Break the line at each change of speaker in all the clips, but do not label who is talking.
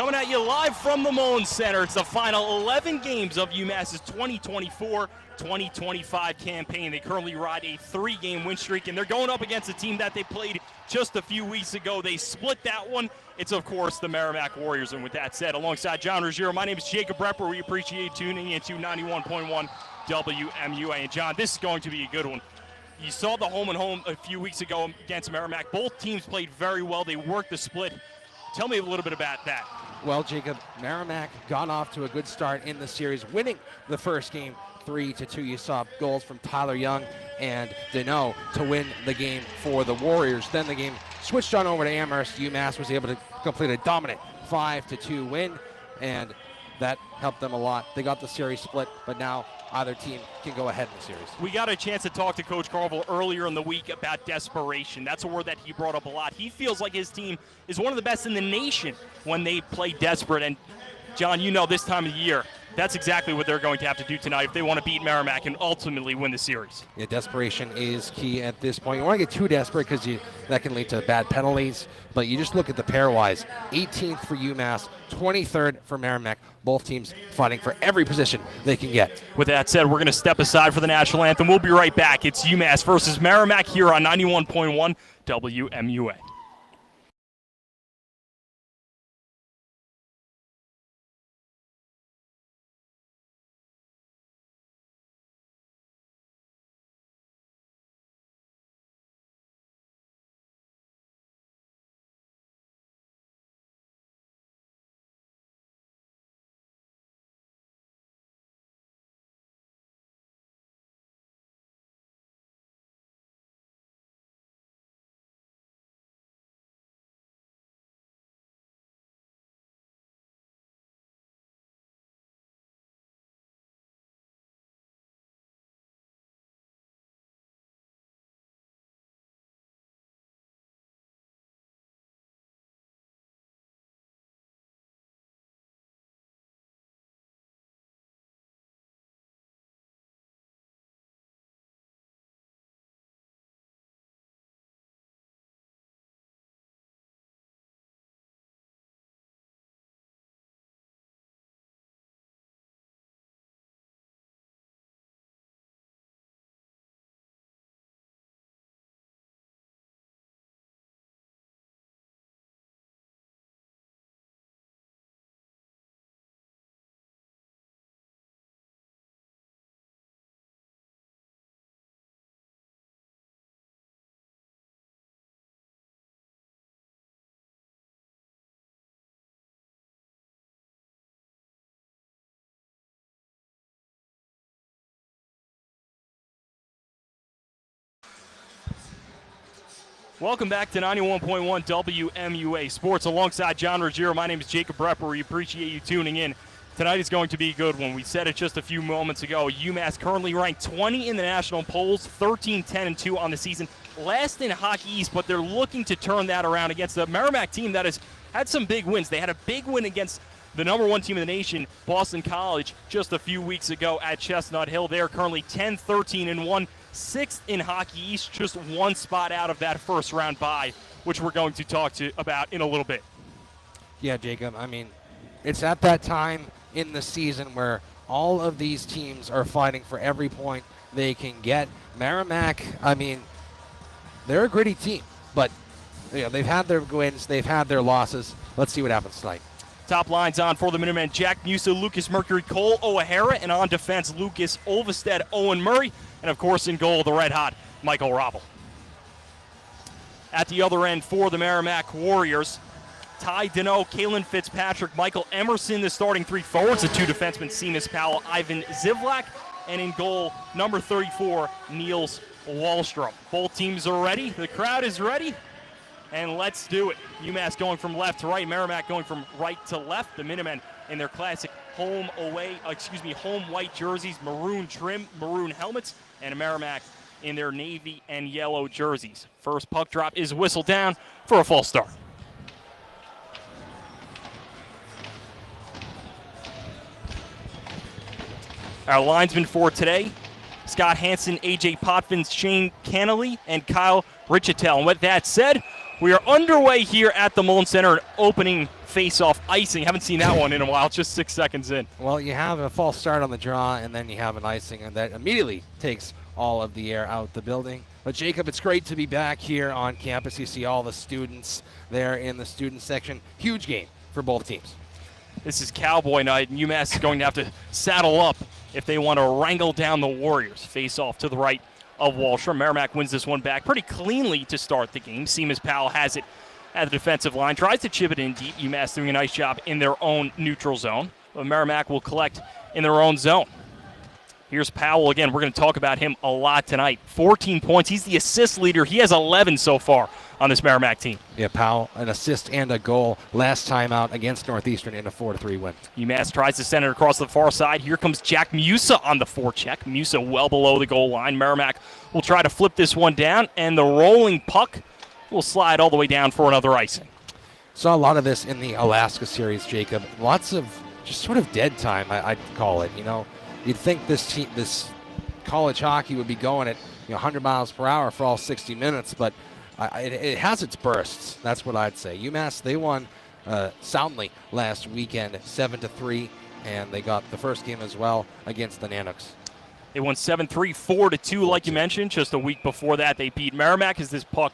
Coming at you live from the Moen Center. It's the final 11 games of UMass's 2024-2025 campaign. They currently ride a 3-game win streak, and they're going up against a team that they played just a few weeks ago. They split that one. It's, of course, the Merrimack Warriors. And with that said, alongside John Ruggiero, my name is Jacob Brepper. We appreciate you tuning into 91.1 WMUA. And, John, this is going to be a good one. You saw the home and home a few weeks ago against Merrimack. Both teams played very well. They worked the split. Tell me a little bit about that.
Well, Jacob, Merrimack got off to a good start in the series, winning the first game 3-2. You saw goals from Tyler Young and Deneau to win the game for the Warriors. Then the game switched on over to Amherst. UMass was able to complete a dominant 5-2 win, and that helped them a lot. They got the series split, but now either team can go ahead in the series.
We got a chance to talk to Coach Carville earlier in the week about desperation. That's a word that he brought up a lot. He feels like his team is one of the best in the nation when they play desperate. And, John, you know this time of the year, that's exactly what they're going to have to do tonight if they want to beat Merrimack and ultimately win the series.
Yeah, desperation is key at this point. You want to get too desperate because that can lead to bad penalties. But you just look at the pairwise. 18th for UMass, 23rd for Merrimack. Both teams fighting for every position they can get.
With that said, we're going to step aside for the national anthem. We'll be right back. It's UMass versus Merrimack here on 91.1 WMUA. Welcome back to 91.1 WMUA Sports. Alongside John Ruggiero, my name is Jacob Brepper. We appreciate you tuning in. Tonight is going to be a good one. We said it just a few moments ago. UMass currently ranked 20 in the national polls, 13-10-2 on the season. Last in Hockey East, but they're looking to turn that around against the Merrimack team that has had some big wins. They had a big win against the number one team in the nation, Boston College, just a few weeks ago at Chestnut Hill. They are currently 10-13-1. 6th in Hockey East, just one spot out of that first round bye, which we're going to talk about in a little bit.
Yeah, Jacob, I mean, it's at that time in the season where all of these teams are fighting for every point they can get. Merrimack, I mean, they're a gritty team, but they've had their wins, they've had their losses. Let's see what happens tonight.
Top lines on for the Minutemen: Jack Musa, Lucas Mercury, Cole O'Hara, and on defense, Lucas Olvestead, Owen Murray, and of course in goal, the red-hot Michael Robbel. At the other end for the Merrimack Warriors, Ty Deneau, Kalen Fitzpatrick, Michael Emerson, the starting three forwards, the two defensemen, Seamus Powell, Ivan Zivlak, and in goal, number 34, Niels Wallstrom. Both teams are ready. The crowd is ready. And let's do it. UMass going from left to right, Merrimack going from right to left. The Minutemen in their classic home white jerseys, maroon trim, maroon helmets, and Merrimack in their navy and yellow jerseys. First puck drop is whistled down for a false start. Our linesmen for today: Scott Hansen, AJ Potvin, Shane Cannelly, and Kyle Richitel. And with that said, We are underway here at the Mullen Center, an opening face-off icing. Haven't seen that one in a while, just 6 seconds in.
Well, you have a false start on the draw, and then you have an icing, and that immediately takes all of the air out the building. But Jacob, it's great to be back here on campus. You see all the students there in the student section. Huge game for both teams.
This is Cowboy night, and UMass is going to have to saddle up if they want to wrangle down the Warriors. Face off to the right of Wallstrom. Merrimack wins this one back pretty cleanly to start the game. Seamus Powell has it at the defensive line, tries to chip it in deep. UMass doing a nice job in their own neutral zone, but Merrimack will collect in their own zone. Here's Powell again. We're going to talk about him a lot tonight. 14 points. He's the assist leader. He has 11 so far on this Merrimack team.
Yeah, Powell, an assist and a goal last time out against Northeastern in a 4-3 win.
UMass tries to send it across the far side. Here comes Jack Musa on the forecheck. Musa well below the goal line. Merrimack will try to flip this one down, and the rolling puck will slide all the way down for another icing.
Saw a lot of this in the Alaska series, Jacob. Lots of just sort of dead time, I'd call it. You know, you'd think this college hockey would be going at 100 miles per hour for all 60 minutes, but it has its bursts. That's what I'd say. UMass, they won soundly last weekend, 7-3, and they got the first game as well against the Nanooks.
They won 7-3, 4-2, like you mentioned. Just a week before that, they beat Merrimack as this puck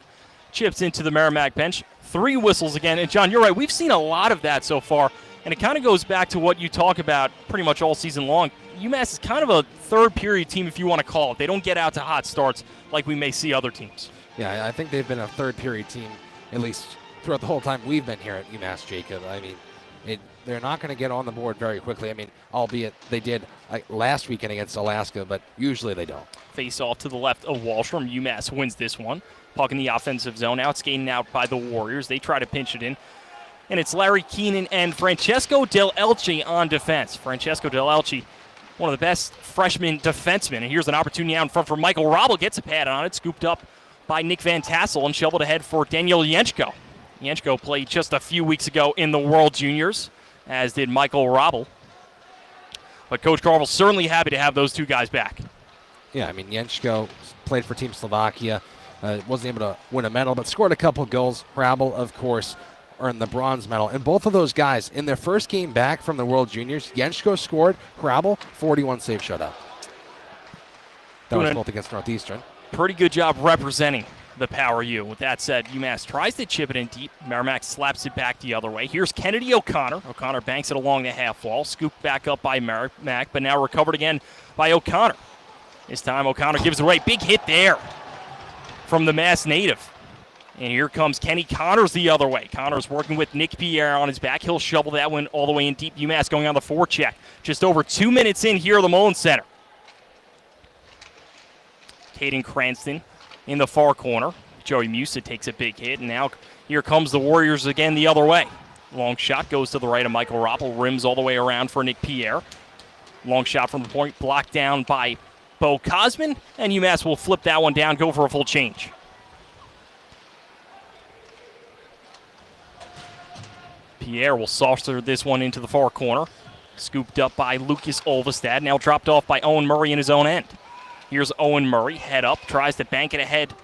chips into the Merrimack bench. 3 whistles again. And, John, you're right. We've seen a lot of that so far, and it kind of goes back to what you talk about pretty much all season long. UMass is kind of a third-period team, if you want to call it. They don't get out to hot starts like we may see other teams.
Yeah, I think they've been a third-period team, at least throughout the whole time we've been here at UMass, Jacob. I mean, they're not going to get on the board very quickly. I mean, albeit they did last weekend against Alaska, but usually they don't.
Face off to the left of Wallstrom. UMass wins this one. Puck in the offensive zone. Now it's skating out by the Warriors. They try to pinch it in. And it's Larry Keenan and Francesco Del Elche on defense. Francesco Del Elche, one of the best freshman defensemen. And here's an opportunity out in front for Michael Robel. Gets a pad on it. Scooped up by Nick Van Tassel and shoveled ahead for Daniel Jenchko. Jenchko played just a few weeks ago in the World Juniors, as did Michael Robel. But Coach Carvel's certainly happy to have those two guys back.
Yeah, I mean, Jenchko played for Team Slovakia. Wasn't able to win a medal, but scored a couple goals. Rabel, of course, earned the bronze medal. And both of those guys, in their first game back from the World Juniors, Jenchko scored, Rabel, 41 save shutout. That was both against Northeastern.
Pretty good job representing the Power U. With that said, UMass tries to chip it in deep. Merrimack slaps it back the other way. Here's Kennedy O'Connor. O'Connor banks it along the half wall. Scooped back up by Merrimack, but now recovered again by O'Connor. This time O'Connor gives it away. Big hit there from the Mass native. And here comes Kenny Connors the other way. Connors working with Nick Pierre on his back. He'll shovel that one all the way in deep. UMass going on the forecheck. Just over 2 minutes in here at the Mullen Center. Caden Cranston in the far corner. Joey Musa takes a big hit, and now here comes the Warriors again the other way. Long shot goes to the right of Michael Roppel, rims all the way around for Nick Pierre. Long shot from the point, blocked down by Bo Cosman, and UMass will flip that one down, go for a full change. Pierre will saucer this one into the far corner. Scooped up by Lucas Olvestad, now dropped off by Owen Murray in his own end. Here's Owen Murray, head up, tries to bank it ahead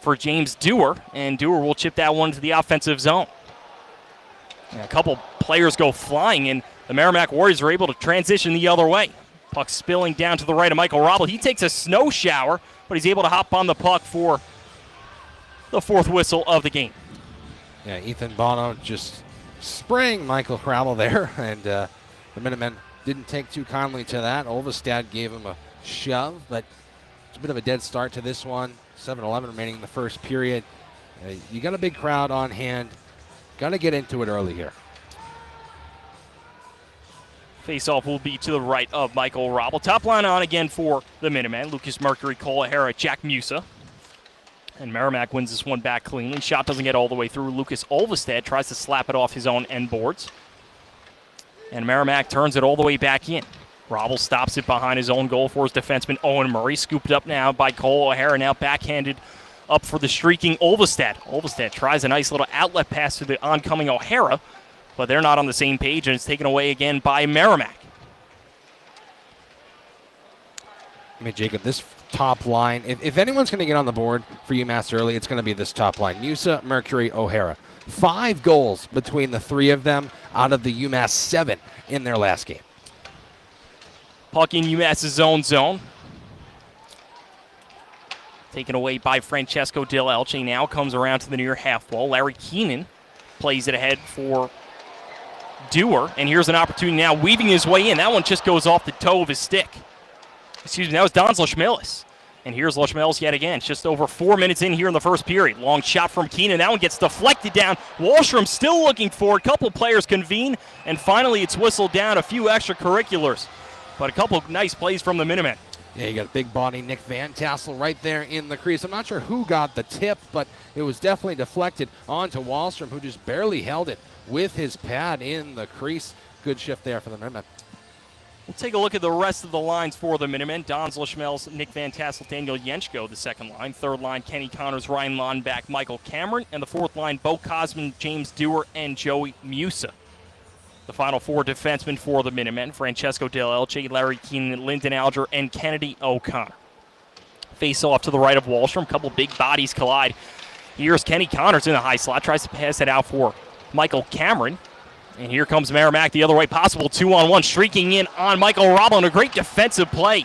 for James Dewar, and Dewar will chip that one to the offensive zone. And a couple players go flying, and the Merrimack Warriors are able to transition the other way. Puck spilling down to the right of Michael Robel. He takes a snow shower, but he's able to hop on the puck for the fourth whistle of the game.
Yeah, Ethan Bono just spraying Michael Robel there, and the Minutemen didn't take too kindly to that. Olvestad gave him a shove, but it's a bit of a dead start to this one. 7-11 remaining in the first period. You got a big crowd on hand. Got to get into it early here.
Face-off will be to the right of Michael Robel. Top line on again for the Minutemen. Lucas Mercury, Cole O'Hara, Jack Musa. And Merrimack wins this one back cleanly. Shot doesn't get all the way through. Lucas Olvestad tries to slap it off his own end boards. And Merrimack turns it all the way back in. Robel stops it behind his own goal for his defenseman Owen Murray. Scooped up now by Cole O'Hara, now backhanded up for the streaking Olvestad. Olvestad tries a nice little outlet pass to the oncoming O'Hara, but they're not on the same page, and it's taken away again by Merrimack.
I mean, Jacob, this top line. If anyone's going to get on the board for UMass early, it's going to be this top line. Musa, Mercury, O'Hara. 5 goals between the 3 of them out of the UMass 7 in their last game.
Puck in UMass's own zone. Taken away by Francesco Del Elche. Now comes around to the near half wall. Larry Keenan plays it ahead for Dewar. And here's an opportunity now, weaving his way in. That one just goes off the toe of his stick. Excuse me, that was Don's Lashmelis. And here's Lashmelis yet again. It's just over 4 minutes in here in the first period. Long shot from Keenan. That one gets deflected down. Wallstrom still looking for it. A couple players convene. And finally it's whistled down. A few extracurriculars. But a couple nice plays from the Minutemen.
Yeah, you got a big body Nick Van Tassel right there in the crease. I'm not sure who got the tip, but it was definitely deflected onto Wallstrom, who just barely held it with his pad in the crease. Good shift there for the Minutemen.
We'll take a look at the rest of the lines for the Minutemen. Don Zlishmels, Nick Van Tassel, Daniel Jenschko, the second line. Third line, Kenny Connors, Ryan Lonback, Michael Cameron. And the fourth line, Bo Cosman, James Dewar, and Joey Musa. The final 4 defensemen for the Minutemen: Francesco Del Elche, Larry Keenan, Lyndon Alger, and Kennedy O'Connor. Face off to the right of Wallstrom. A couple big bodies collide. Here's Kenny Connors in the high slot. Tries to pass it out for Michael Cameron. And here comes Merrimack the other way. Possible 2-on-1 streaking in on Michael Robel, and a great defensive play.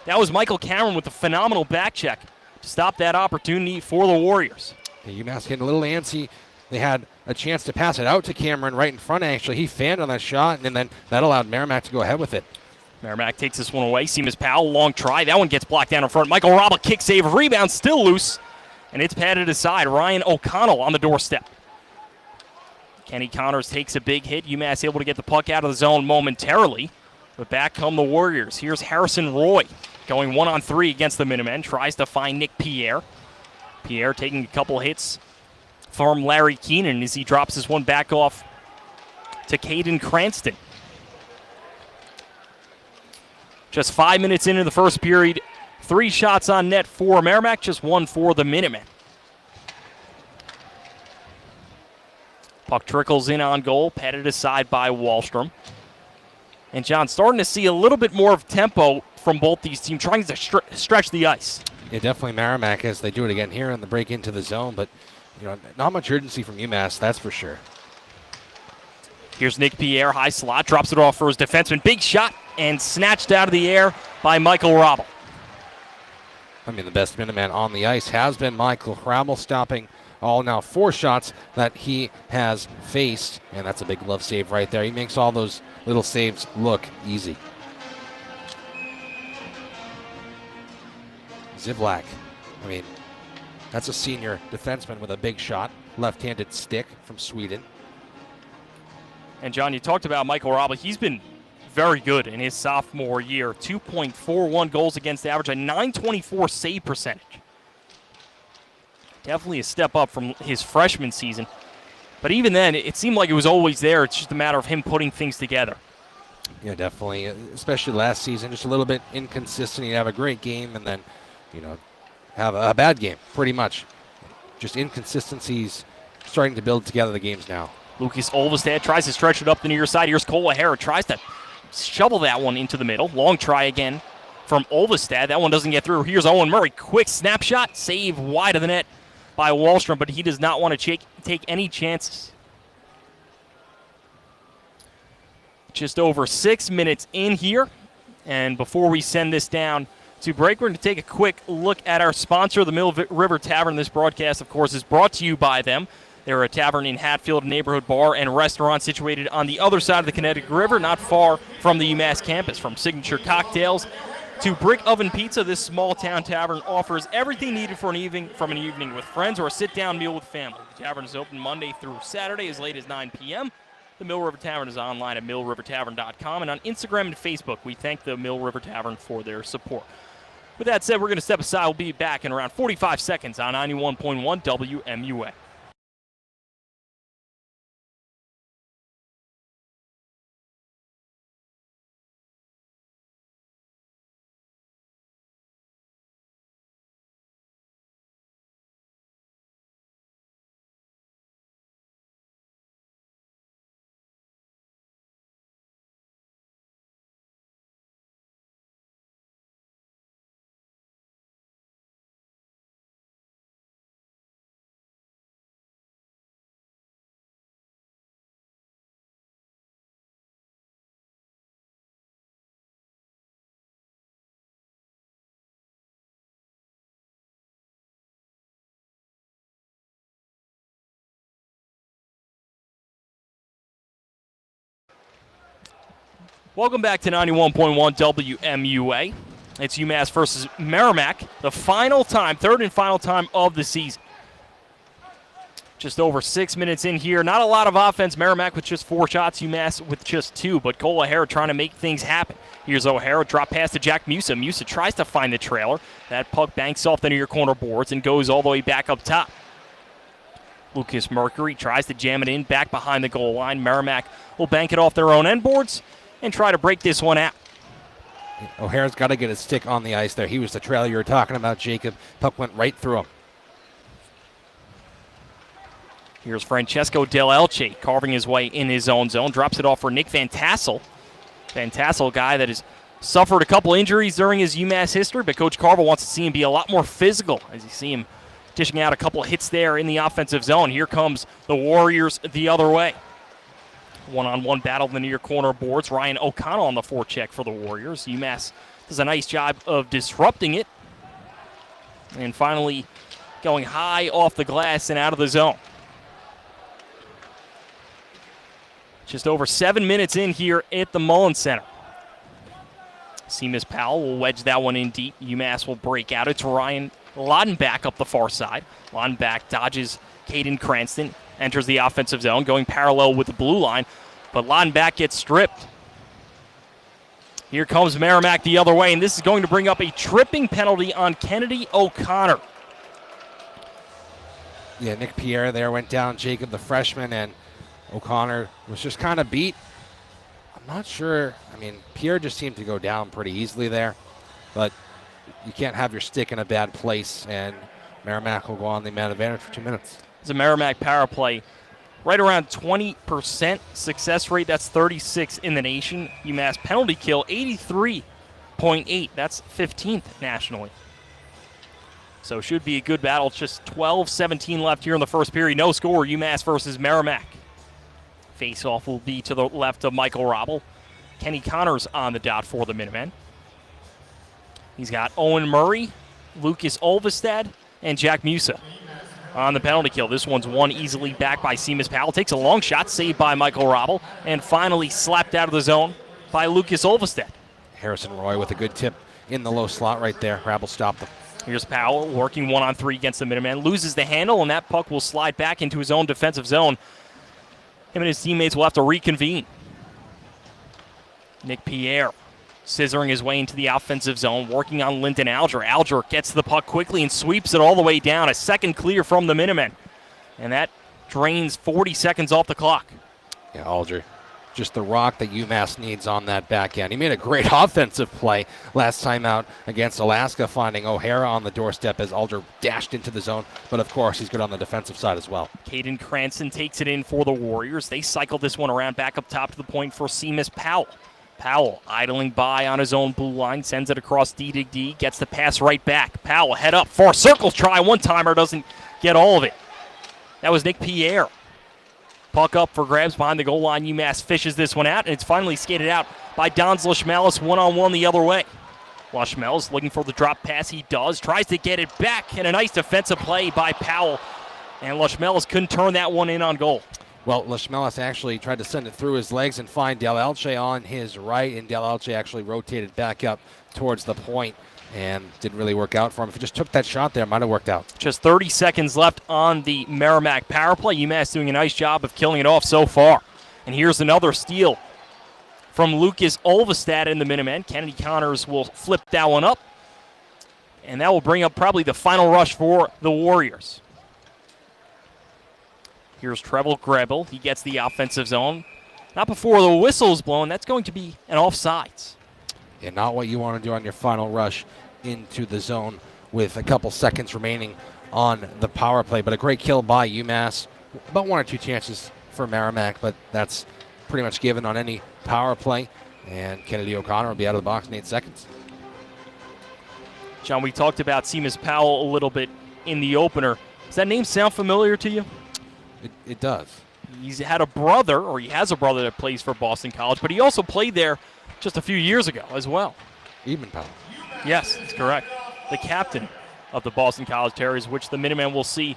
That was Michael Cameron with a phenomenal back check to stop that opportunity for the Warriors.
UMass getting a little antsy. They had a chance to pass it out to Cameron right in front, actually. He fanned on that shot, and then that allowed Merrimack to go ahead with it.
Merrimack takes this one away. Seamus Powell, long try. That one gets blocked down in front. Michael Robel, kick save, rebound, still loose. And it's patted aside. Ryan O'Connell on the doorstep. Kenny Connors takes a big hit. UMass able to get the puck out of the zone momentarily. But back come the Warriors. Here's Harrison Roy going 1-on-3 against the Minutemen. Tries to find Nick Pierre. Pierre taking a couple hits from Larry Keenan as he drops this one back off to Caden Cranston. Just 5 minutes into the first period. 3 shots on net for Merrimack, just 1 for the Minutemen. Puck trickles in on goal, patted aside by Wallstrom. And John, starting to see a little bit more of tempo from both these teams, trying to stretch the ice.
Yeah, definitely Merrimack as they do it again here in the break into the zone, but not much urgency from UMass, that's for sure.
Here's Nick Pierre, high slot, drops it off for his defenseman. Big shot and snatched out of the air by Michael Robel.
I mean, the best Minuteman on the ice has been Michael Robel, stopping all now 4 shots that he has faced, and that's a big glove save right there. He makes all those little saves look easy. Zivlak, I mean, that's a senior defenseman with a big shot, left-handed stick from Sweden.
And John, you talked about Michael Robel. He's been very good in his sophomore year. 2.41 goals against average, a .924 save percentage. Definitely a step up from his freshman season. But even then, it seemed like it was always there. It's just a matter of him putting things together.
Yeah, definitely. Especially last season, just a little bit inconsistent. He'd have a great game and then, have a bad game, pretty much. Just inconsistencies starting to build together the games now.
Lucas Olvestad tries to stretch it up the near side. Here's Cole O'Hara, tries to shovel that one into the middle. Long try again from Olvestad. That one doesn't get through. Here's Owen Murray. Quick snapshot, save wide of the net by Wallstrom, but he does not want to take any chances. Just over 6 minutes in here, and before we send this down to break, we're going to take a quick look at our sponsor, the Mill River Tavern. This broadcast, of course, is brought to you by them. They're a tavern in Hatfield, a neighborhood bar and restaurant situated on the other side of the Connecticut River, not far from the UMass campus. From signature cocktails to brick oven pizza, this small town tavern offers everything needed for an evening with friends or a sit-down meal with family. The tavern is open Monday through Saturday as late as 9 p.m. The Mill River Tavern is online at millrivertavern.com, and on Instagram and Facebook, we thank the Mill River Tavern for their support. With that said, we're going to step aside. We'll be back in around 45 seconds on 91.1 WMUA. Welcome back to 91.1 WMUA. It's UMass versus Merrimack, the final time, third and final time of the season. Just over 6 minutes in here. Not a lot of offense. Merrimack with just 4 shots, UMass with just 2, but Cole O'Hara trying to make things happen. Here's O'Hara, drop pass to Jack Musa. Musa tries to find the trailer. That puck banks off the near corner boards and goes all the way back up top. Lucas Mercury tries to jam it in back behind the goal line. Merrimack will bank it off their own end boards and try to break this one out.
O'Hara's got to get his stick on the ice there. He was the trailer you were talking about, Jacob. Puck went right through him.
Here's Francesco Del Elche carving his way in his own zone. Drops it off for Nick Van Tassel. Van Tassel, a guy that has suffered a couple injuries during his UMass history, but Coach Carvel wants to see him be a lot more physical as you see him dishing out a couple hits there in the offensive zone. Here comes the Warriors the other way. One-on-one battle in the near corner boards. Ryan O'Connell on the forecheck for the Warriors. UMass does a nice job of disrupting it. And finally going high off the glass and out of the zone. Just over 7 minutes in here at the Mullen Center. Seamus Powell will wedge that one in deep. UMass will break out. It's Ryan Laudenbach up the far side. Laudenbach dodges Caden Cranston, enters the offensive zone, going parallel with the blue line, but Laudenbach gets stripped. Here comes Merrimack the other way, and this is going to bring up a tripping penalty on Kennedy O'Connor.
Yeah, Nick Pierre there went down, Jacob, the freshman, and O'Connor was just kind of beat. I'm not sure. I mean, Pierre just seemed to go down pretty easily there, but you can't have your stick in a bad place, and Merrimack will go on the man advantage for 2 minutes.
It's a Merrimack power play. Right around 20% success rate. That's 36 in the nation. UMass penalty kill, 83.8. That's 15th nationally. So should be a good battle. Just 12-17 left here in the first period. No score, UMass versus Merrimack. Face-off will be to the left of Michael Robble. Kenny Connors on the dot for the Minutemen. He's got Owen Murray, Lucas Olvestad, and Jack Musa on the penalty kill. This one's won easily back by Seamus Powell. Takes a long shot, saved by Michael Robble, and finally slapped out of the zone by Lucas Olvestad.
Harrison Roy with a good tip in the low slot right there. Rabble stopped him.
Here's Powell working 1-on-3 against the Minutemen. Loses the handle, and that puck will slide back into his own defensive zone. Him and his teammates will have to reconvene. Nick Pierre scissoring his way into the offensive zone, working on Linton Alger. Alger gets the puck quickly and sweeps it all the way down. A second clear from the Minutemen. And that drains 40 seconds off the clock.
Yeah, Alger, just the rock that UMass needs on that back end. He made a great offensive play last time out against Alaska, finding O'Hara on the doorstep as Alger dashed into the zone. But, of course, he's good on the defensive side as well.
Caden Cranston takes it in for the Warriors. They cycle this one around back up top to the point for Seamus Powell. Powell idling by on his own blue line, sends it across D to D, gets the pass right back. Powell head up, far circle try, one-timer, doesn't get all of it. That was Nick Pierre. Puck up for grabs behind the goal line. UMass fishes this one out, and it's finally skated out by Dons Leschmelis, one-on-one the other way. Leschmelis looking for the drop pass. He does, tries to get it back, and a nice defensive play by Powell. And Leschmelis couldn't turn that one in on goal.
Well, Leschmelis actually tried to send it through his legs and find Del Elche on his right, and Del Elche actually rotated back up towards the point and didn't really work out for him. If he just took that shot there, it might have worked out.
Just 30 seconds left on the Merrimack power play. UMass doing a nice job of killing it off so far. And here's another steal from Lucas Olvestad in the Minutemen. Kennedy Connors will flip that one up, and that will bring up probably the final rush for the Warriors. Here's Treble Grebel. He gets the offensive zone. Not before the whistle is blown. That's going to be an offsides.
Yeah, not what you want to do on your final rush into the zone with a couple seconds remaining on the power play. But a great kill by UMass. About 1 or 2 chances for Merrimack, but that's pretty much given on any power play. And Kennedy O'Connor will be out of the box in 8 seconds.
John, we talked about Seamus Powell a little bit in the opener. Does that name sound familiar to you?
It does.
He's had a brother, or he has a brother that plays for Boston College, but he also played there just a few years ago as well.
Eben Powell.
Yes, that's correct. The captain of the Boston College Terriers, which the Minutemen will see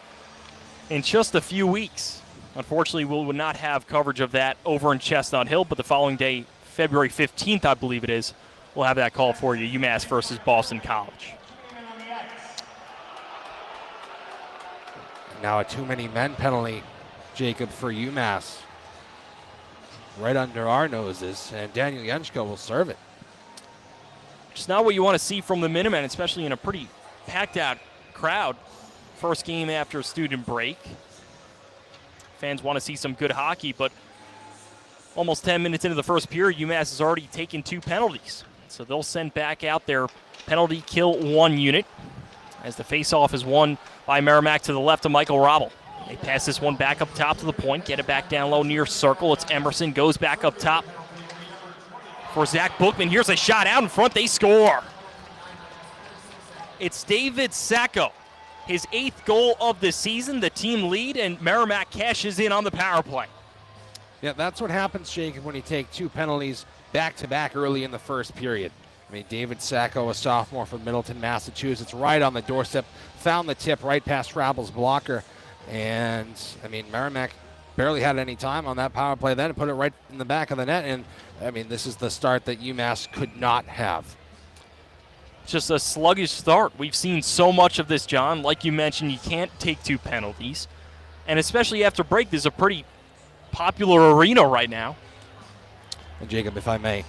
in just a few weeks. Unfortunately, we will not have coverage of that over in Chestnut Hill, but the following day February 15th, I believe it is. We'll have that call for you, UMass versus Boston College.
Now a too many men penalty, Jacob, for UMass. Right under our noses, and Daniel Yenchko will serve it.
Just not what you want to see from the Minutemen, especially in a pretty packed out crowd. First game after student break. Fans want to see some good hockey, but almost 10 minutes into the first period, UMass has already taken 2 penalties. So they'll send back out their penalty kill 1 unit as the faceoff is won by Merrimack to the left of Michael Robble. They pass this one back up top to the point, get it back down low near circle. It's Emerson, goes back up top for Zach Bookman. Here's a shot out in front, they score. It's David Sacco, his 8th goal of the season, the team lead, and Merrimack cashes in on the power play.
Yeah, that's what happens, Jacob, when you take 2 penalties back-to-back early in the first period. I mean, David Sacco, a sophomore from Middleton, Massachusetts, right on the doorstep, found the tip right past Rabble's blocker. And, I mean, Merrimack barely had any time on that power play then, put it right in the back of the net. And, I mean, this is the start that UMass could not have.
Just a sluggish start. We've seen so much of this, John. Like you mentioned, you can't take 2 penalties. And especially after break, this is a pretty popular arena right now.
And, Jacob, if I may,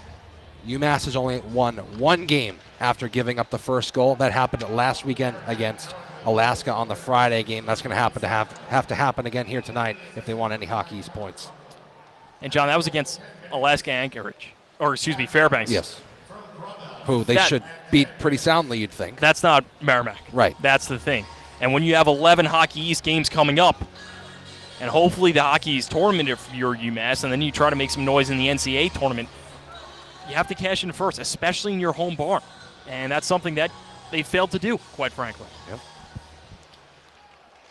UMass has only won 1 game after giving up the first goal. That happened last weekend against Alaska on the Friday game. That's going to have to happen again here tonight if they want any Hockey East points.
And, John, that was against Alaska Anchorage. Or, excuse me, Fairbanks.
Yes. Who they should beat pretty soundly, you'd think.
That's not Merrimack.
Right.
That's the thing. And when you have 11 Hockey East games coming up, and hopefully the Hockey East tournament if you're UMass, and then you try to make some noise in the NCAA tournament, you have to cash in first, especially in your home barn. And that's something that they failed to do, quite frankly.
Yep.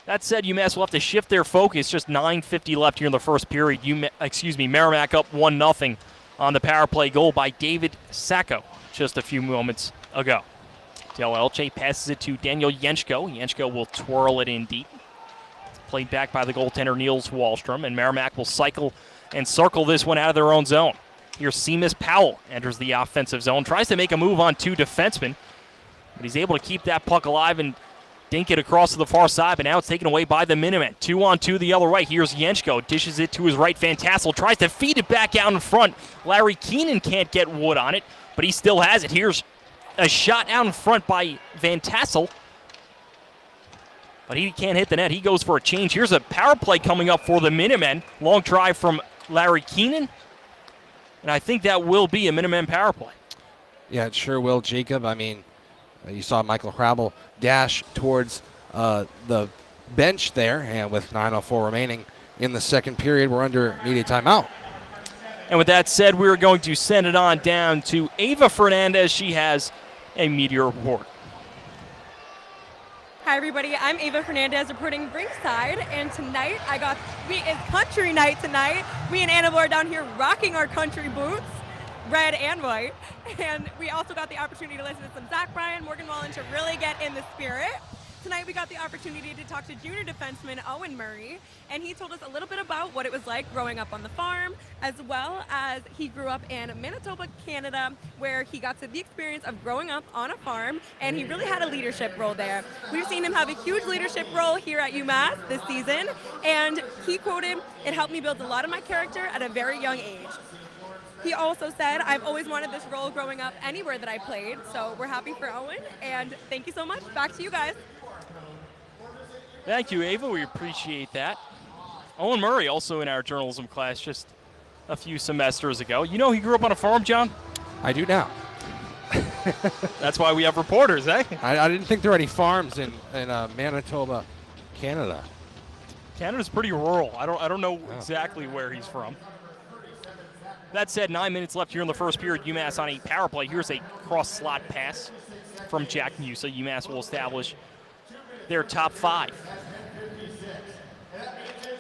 That said, UMass will have to shift their focus. Just 9:50 left here in the first period. Merrimack up 1-0 on the power play goal by David Sacco just a few moments ago. Del Elche passes it to Daniel Yenchko. Yenchko will twirl it in deep. Played back by the goaltender Niels Wallstrom, and Merrimack will cycle and circle this one out of their own zone. Here's Seamus Powell enters the offensive zone, tries to make a move on 2 defensemen, but he's able to keep that puck alive and dink it across to the far side, but now it's taken away by the Minutemen. 2-on-2 the other way. Here's Yenchko, dishes it to his right. Van Tassel tries to feed it back out in front. Larry Keenan can't get wood on it, but he still has it. Here's a shot out in front by Van Tassel, but he can't hit the net. He goes for a change. Here's a power play coming up for the Minutemen. Long try from Larry Keenan, and I think that will be a Minutemen power play.
Yeah, it sure will, Jacob. I mean, you saw Michael Hrabel dash towards the bench there, and with 9:04 remaining in the second period, we're under immediate timeout.
And with that said, we're going to send it on down to Ava Fernandez. She has a media report.
Hi everybody, I'm Ava Fernandez reporting Rinkside, and tonight it's country night tonight. We in Annabelle are down here rocking our country boots, red and white, and we also got the opportunity to listen to some Zach Bryan, Morgan Wallen to really get in the spirit. Tonight we got the opportunity to talk to junior defenseman Owen Murray, and he told us a little bit about what it was like growing up on the farm, as well as he grew up in Manitoba, Canada, where he got to the experience of growing up on a farm, and he really had a leadership role there. We've seen him have a huge leadership role here at UMass this season, and he quoted, "It helped me build a lot of my character at a very young age." He also said, "I've always wanted this role growing up anywhere that I played," so we're happy for Owen, and thank you so much. Back to you guys.
Thank you, Ava. We appreciate that. Owen Murray, also in our journalism class just a few semesters ago. You know he grew up on a farm, John?
I do now.
That's why we have reporters, eh?
I didn't think there were any farms in Manitoba, Canada.
Canada's pretty rural. I don't know exactly where he's from. That said, 9 minutes left here in the first period. UMass on a power play. Here's a cross-slot pass from Jack Musa. UMass will establish their top 5.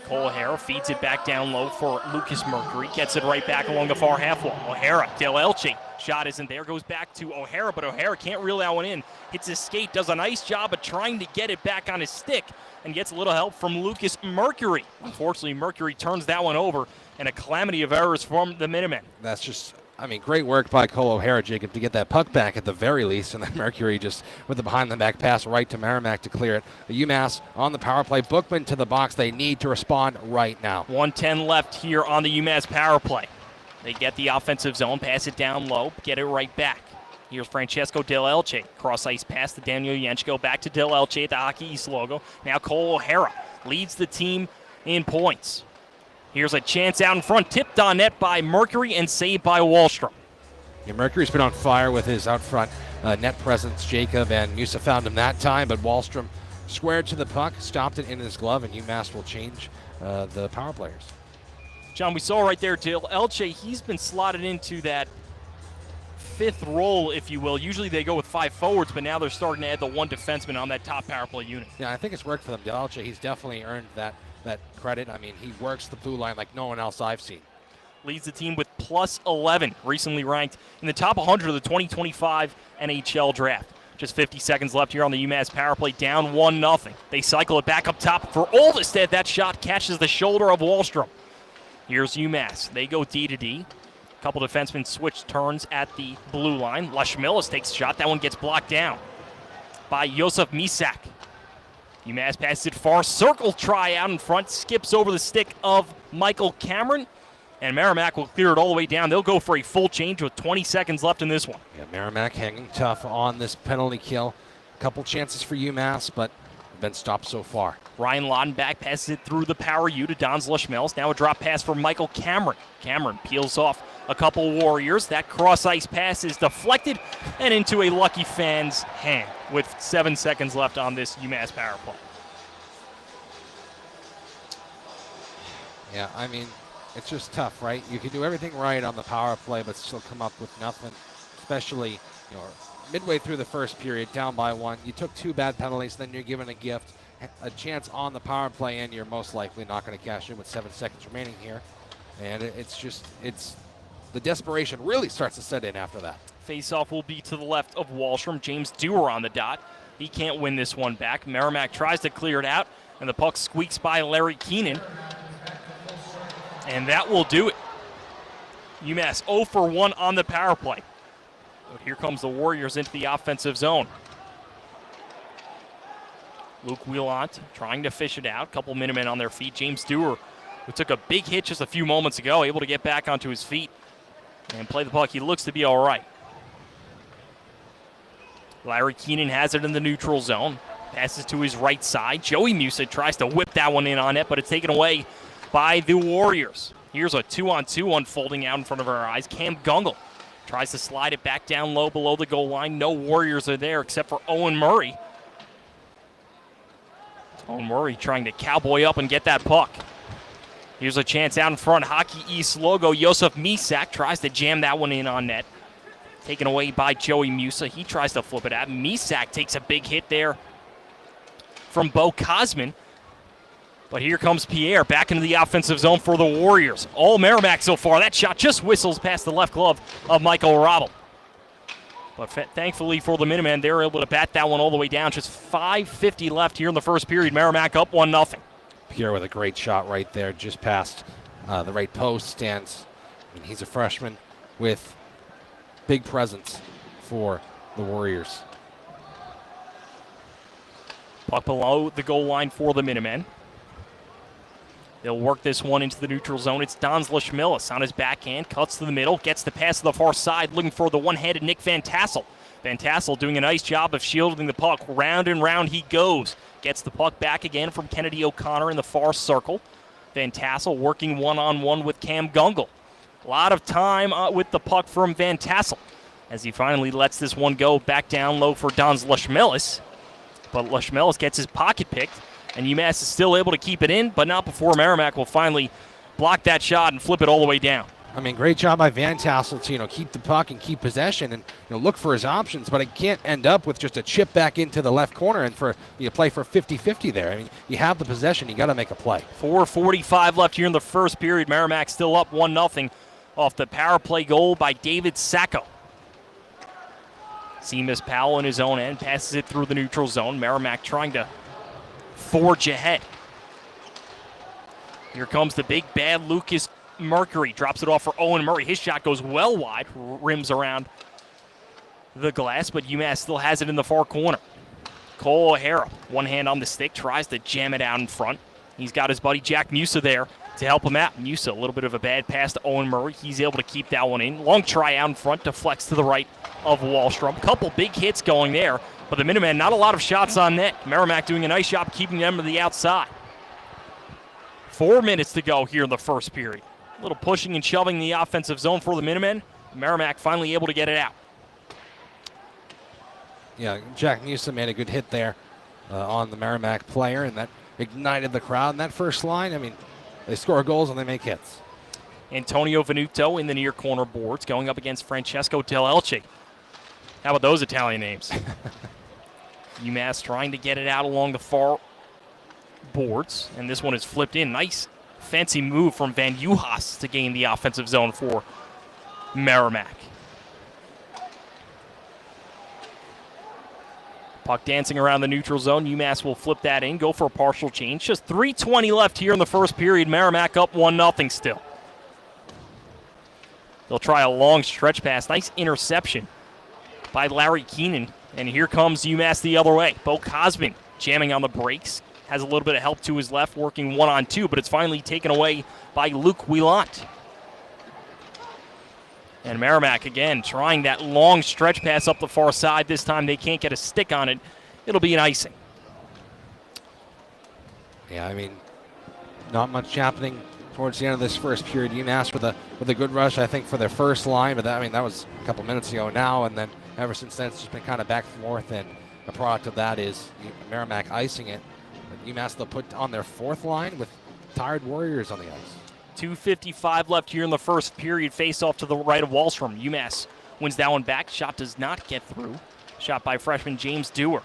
Cole O'Hara feeds it back down low for Lucas Mercury. Gets it right back along the far half wall. O'Hara, Del Elche. Shot isn't there. Goes back to O'Hara, but O'Hara can't reel that one in. Hits his skate. Does a nice job of trying to get it back on his stick and gets a little help from Lucas Mercury. Unfortunately, Mercury turns that one over, and a calamity of errors from the Minutemen.
That's just I mean, great work by Cole O'Hara, Jacob, to get that puck back at the very least, and then Mercury just with the behind-the-back pass right to Merrimack to clear it. The UMass on the power play. Bookman to the box. They need to respond right now.
1:10 left here on the UMass power play. They get the offensive zone, pass it down low, get it right back. Here's Francesco Del Elche. Cross-ice pass to Daniel Yenchko. Back to Del Elche at the Hockey East logo. Now Cole O'Hara leads the team in points. Here's a chance out in front, tipped on net by Mercury and saved by Wallstrom.
Yeah, Mercury's been on fire with his out front net presence, Jacob, and Musa found him that time, but Wallstrom squared to the puck, stopped it in his glove, and UMass will change the power players.
John, we saw right there, Del Elche, he's been slotted into that fifth role, if you will. Usually they go with 5 forwards, but now they're starting to add the 1 defenseman on that top power play unit.
Yeah, I think it's worked for them. Del Elche, he's definitely earned that credit. I mean, he works the blue line like no one else I've seen.
Leads the team with plus 11, recently ranked in the top 100 of the 2025 NHL draft. Just 50 seconds left here on the UMass power play, down 1-0. They cycle it back up top for Olvestead. That shot catches the shoulder of Wallstrom. Here's UMass. They go D to D. A couple defensemen switch turns at the blue line. Lashmilis takes a shot. That one gets blocked down by Josef Misak. UMass passes it far. Circle try out in front. Skips over the stick of Michael Cameron. And Merrimack will clear it all the way down. They'll go for a full change with 20 seconds left in this one.
Yeah, Merrimack hanging tough on this penalty kill. A couple chances for UMass, but been stopped so far.
Ryan Laudenbach passes it through the power U to Don's Lashmels. Now a drop pass for Michael Cameron. Cameron peels off a couple Warriors. That cross-ice pass is deflected and into a lucky fan's hand with 7 seconds left on this UMass power play.
Yeah, I mean, it's just tough, right? You can do everything right on the power play, but still come up with nothing, especially, midway through the first period, down by 1. You took 2 bad penalties, then you're given a gift, a chance on the power play, and you're most likely not going to cash in with 7 seconds remaining here. And it's the desperation really starts to set in after that.
Face-off will be to the left of Wallstrom. James Dewar on the dot. He can't win this one back. Merrimack tries to clear it out, and the puck squeaks by Larry Keenan. And that will do it. UMass 0 for 1 on the power play. But here comes the Warriors into the offensive zone. Luke Wheelant trying to fish it out. Couple Minutemen on their feet. James Dewar, who took a big hit just a few moments ago, able to get back onto his feet and play the puck. He looks to be all right. Larry Keenan has it in the neutral zone. Passes to his right side. Joey Musa tries to whip that one in on net, but it's taken away by the Warriors. Here's a 2-on-2 unfolding out in front of our eyes. Cam Gungle tries to slide it back down low below the goal line. No Warriors are there except for Owen Murray. Owen Murray trying to cowboy up and get that puck. Here's a chance out in front. Hockey East logo. Josef Misak tries to jam that one in on net. Taken away by Joey Musa. He tries to flip it out. Misak takes a big hit there from Bo Kosman. But here comes Pierre back into the offensive zone for the Warriors. All Merrimack so far. That shot just whistles past the left glove of Michael Robel. But thankfully for the Minutemen, they're able to bat that one all the way down. Just 5:50 left here in the first period. Merrimack up 1-0.
Pierre with a great shot right there, just past the right post. Stands. I mean, he's a freshman with big presence for the Warriors.
Puck below the goal line for the Minutemen. They'll work this one into the neutral zone. It's Don's Lashmilis on his backhand, cuts to the middle, gets the pass to the far side, looking for the one-handed Nick Van Tassel. Van Tassel doing a nice job of shielding the puck. Round and round he goes. Gets the puck back again from Kennedy O'Connor in the far circle. Van Tassel working one-on-one with Cam Gungle. A lot of time with the puck from Van Tassel as he finally lets this one go back down low for Don's Lashmilis. But Lashmilis gets his pocket picked. And UMass is still able to keep it in, but not before Merrimack will finally block that shot and flip it all the way down.
I mean, great job by Van Tassel to, keep the puck and keep possession and, look for his options, but it can't end up with just a chip back into the left corner and for you play for 50-50 there. I mean, you have the possession, you got to make a play.
4:45 left here in the first period. Merrimack still up 1-0 off the power play goal by David Sacco. Seamus Powell in his own end passes it through the neutral zone. Merrimack trying to forge ahead. Here comes the big bad Lucas Mercury drops it off for Owen Murray. His shot goes well wide, rims around the glass, but UMass still has it in the far corner. Cole O'Hara, one hand on the stick, tries to jam it out in front. He's got his buddy Jack Musa there to help him out. Musa, a little bit of a bad pass to Owen Murray. He's able to keep that one in. Long try out in front, deflects to the right of Wallstrom. Couple big hits going there, but the Minutemen, not a lot of shots on net. Merrimack doing a nice job keeping them to the outside. 4 minutes to go here in the first period. A little pushing and shoving the offensive zone for the Minutemen. Merrimack finally able to get it out.
Yeah, Jack Musa made a good hit there on the Merrimack player, and that ignited the crowd in that first line. I mean, they score goals and they make hits.
Antonio Venuto in the near corner boards going up against Francesco Del Elche. How about those Italian names? UMass trying to get it out along the far boards, and this one is flipped in. Nice fancy move from Van Juhas to gain the offensive zone for Merrimack. Puck dancing around the neutral zone. UMass will flip that in, go for a partial change. Just 3:20 left here in the first period. Merrimack up 1-0 still. They'll try a long stretch pass. Nice interception by Larry Keenan. And here comes UMass the other way. Bo Cosman jamming on the brakes. Has a little bit of help to his left, working 1-on-2, but it's finally taken away by Luke Wielant. And Merrimack, again, trying that long stretch pass up the far side. This time they can't get a stick on it. It'll be an icing.
Yeah, I mean, not much happening towards the end of this first period. UMass with a good rush, I think, for their first line, but that was a couple minutes ago now, and then ever since then it's just been kind of back and forth, and the product of that is Merrimack icing it. But UMass, they'll put on their fourth line with tired Warriors on the ice.
2:55 left here in the first period. Face off to the right of Wallstrom. UMass wins that one back. Shot does not get through. Shot by freshman James Dewar.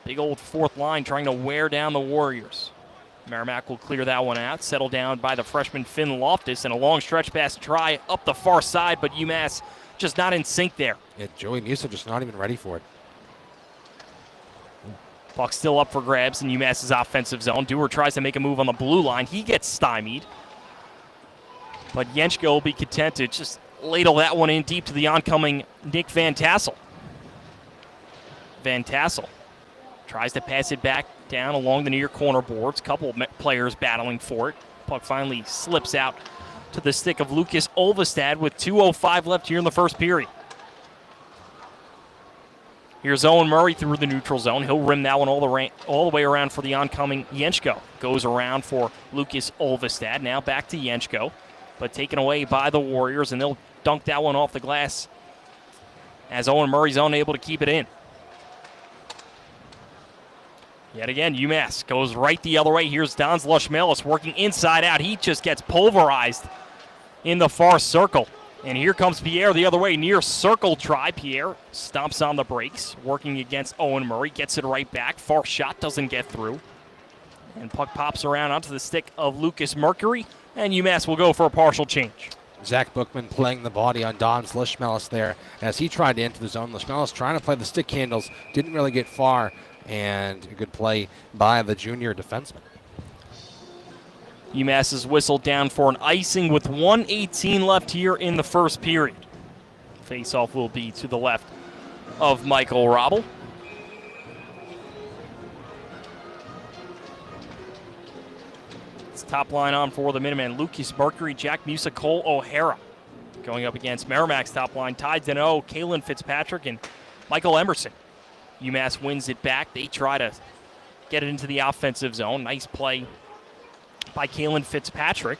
Big old fourth line trying to wear down the Warriors. Merrimack will clear that one out. Settled down by the freshman Finn Loftus, and a long stretch pass try up the far side, but UMass just not in sync there.
Yeah, Joey Musa just not even ready for it.
Puck still up for grabs in UMass's offensive zone. Dewar tries to make a move on the blue line. He gets stymied. But Jenschke will be content to just ladle that one in deep to the oncoming Nick Van Tassel. Van Tassel tries to pass it back down along the near corner boards. Couple players battling for it. Puck finally slips out to the stick of Lucas Olvestad with 2:05 left here in the first period. Here's Owen Murray through the neutral zone. He'll rim that one all the way around for the oncoming Jenschke. Goes around for Lucas Olvestad. Now back to Jenschke, but taken away by the Warriors, and they'll dunk that one off the glass as Owen Murray's unable to keep it in. Yet again, UMass goes right the other way. Here's Don Lushmelis working inside out. He just gets pulverized in the far circle. And here comes Pierre the other way, near circle try. Pierre stomps on the brakes, working against Owen Murray, gets it right back. Far shot doesn't get through. And puck pops around onto the stick of Lucas Mercury, and UMass will go for a partial change.
Zach Bookman playing the body on Don Lushmelis there as he tried to enter the zone. Lushmelis trying to play the stick handles, didn't really get far, and a good play by the junior defenseman.
UMass is whistled down for an icing with 1:18 left here in the first period. Face-off will be to the left of Michael Robel. It's top line on for the Minutemen. Lucas Mercury, Jack Musa, Cole O'Hara. Going up against Merrimack's top line, Ty Deneau, Kalen Fitzpatrick, and Michael Emerson. UMass wins it back. They try to get it into the offensive zone. Nice play by Kalen Fitzpatrick,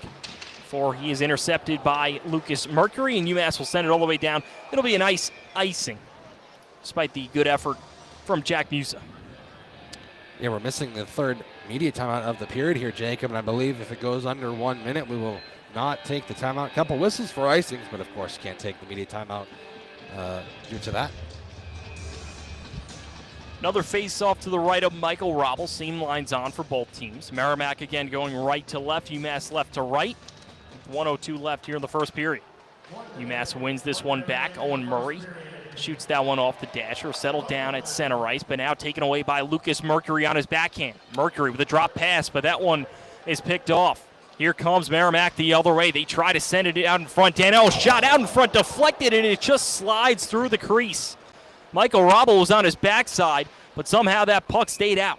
for he is intercepted by Lucas Mercury, and UMass will send it all the way down. It'll be a nice icing, despite the good effort from Jack Musa.
Yeah, we're missing the third media timeout of the period here, Jacob, and I believe if it goes under 1 minute, we will not take the timeout. A couple whistles for icings, but of course can't take the media timeout due to that.
Another face-off to the right of Michael Robel. Same lines on for both teams. Merrimack again going right to left. UMass left to right. 1:02 left here in the first period. UMass wins this one back. Owen Murray shoots that one off the dasher. Settled down at center ice, but now taken away by Lucas Mercury on his backhand. Mercury with a drop pass, but that one is picked off. Here comes Merrimack the other way. They try to send it out in front. Danielle shot out in front, deflected, and it just slides through the crease. Michael Robble was on his backside, but somehow that puck stayed out.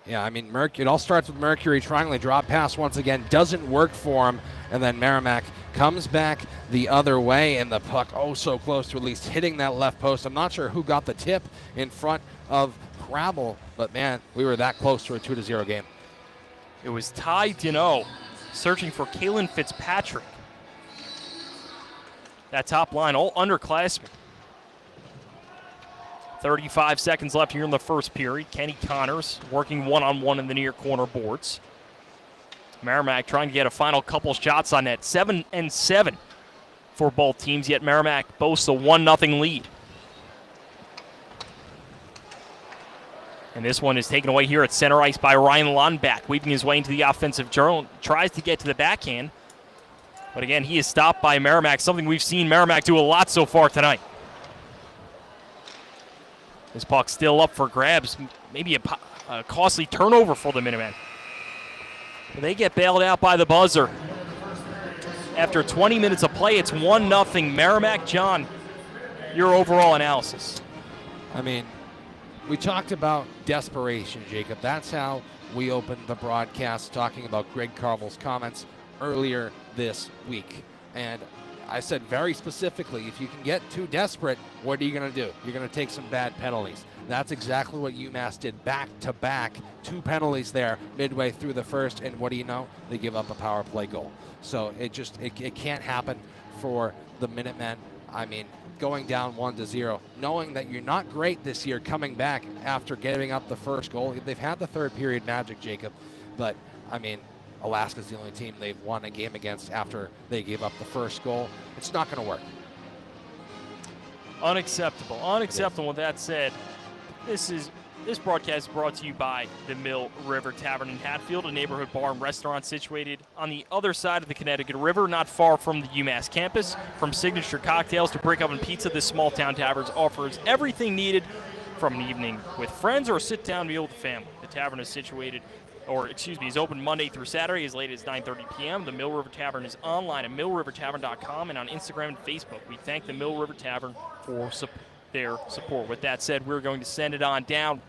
Yeah, I mean, it all starts with Mercury trying to drop pass once again. Doesn't work for him, and then Merrimack comes back the other way, and the puck so close to at least hitting that left post. I'm not sure who got the tip in front of Crabble, but man, we were that close to a 2-0 game.
It was Ty Deneau searching for Kalen Fitzpatrick. That top line, all underclassmen. 35 seconds left here in the first period. Kenny Connors working one-on-one in the near corner boards. Merrimack trying to get a final couple shots on net. 7-7 for both teams, yet Merrimack boasts a 1-0 lead. And this one is taken away here at center ice by Ryan Lundback, weaving his way into the offensive zone, tries to get to the backhand. But again, he is stopped by Merrimack, something we've seen Merrimack do a lot so far tonight. This puck still up for grabs, maybe a costly turnover for the Minutemen. But they get bailed out by the buzzer. After 20 minutes of play, it's 1-0 Merrimack. John, your overall analysis.
I mean, we talked about desperation, Jacob. That's how we opened the broadcast, talking about Greg Carvel's comments earlier this week. And I said very specifically, if you can get too desperate, what are you going to do? You're going to take some bad penalties. That's exactly what UMass did back-to-back. 2 penalties there midway through the first, and what do you know? They give up a power play goal. So it can't happen for the Minutemen. I mean, going down 1-0, knowing that you're not great this year coming back after giving up the first goal. They've had the third period magic, Jacob, but I mean, Alaska's the only team they've won a game against after they gave up the first goal. It's not going to work.
Unacceptable. Unacceptable. With that said, this broadcast is brought to you by the Mill River Tavern in Hatfield, a neighborhood bar and restaurant situated on the other side of the Connecticut River, not far from the UMass campus. From signature cocktails to brick oven pizza, this small town tavern offers everything needed from an evening with friends or a sit-down meal with the family. The tavern is is open Monday through Saturday as late as 9:30 p.m. The Mill River Tavern is online at millrivertavern.com and on Instagram and Facebook. We thank the Mill River Tavern for their support. With that said, we're going to send it on down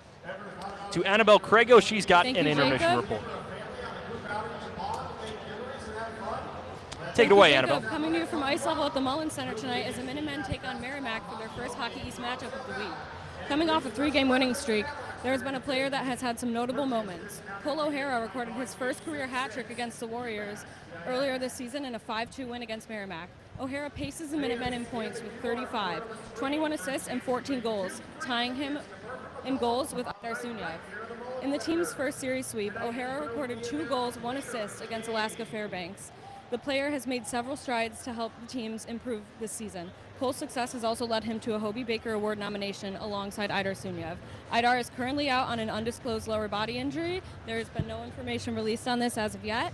to Annabelle Craigo. She's got an intermission report. Take it away, Annabelle.
Coming to you from ice level at the Mullins Center tonight as the Minutemen take on Merrimack for their first Hockey East matchup of the week. Coming off a 3-game winning streak, there has been a player that has had some notable moments. Cole O'Hara recorded his first career hat trick against the Warriors earlier this season in a 5-2 win against Merrimack. O'Hara paces the Minutemen in points with 35, 21 assists, and 14 goals, tying him in goals with Idar Sunyev. In the team's first series sweep, O'Hara recorded 2 goals, 1 assist against Alaska Fairbanks. The player has made several strides to help the teams improve this season. Cole's success has also led him to a Hobie Baker Award nomination alongside Idar Sunyev. Idar is currently out on an undisclosed lower body injury. There has been no information released on this as of yet.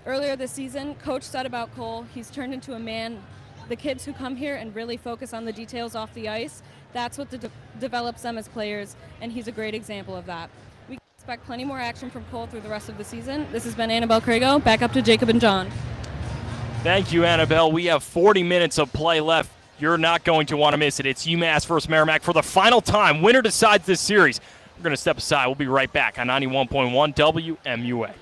Earlier this season, Coach said about Cole, he's turned into a man. The kids who come here and really focus on the details off the ice, that's what develops them as players, and he's a great example of that. We expect plenty more action from Cole through the rest of the season. This has been Annabelle Craigo. Back up to Jacob and John.
Thank you, Annabelle. We have 40 minutes of play left. You're not going to want to miss it. It's UMass versus Merrimack for the final time. Winner decides this series. We're going to step aside. We'll be right back on 91.1 WMUA.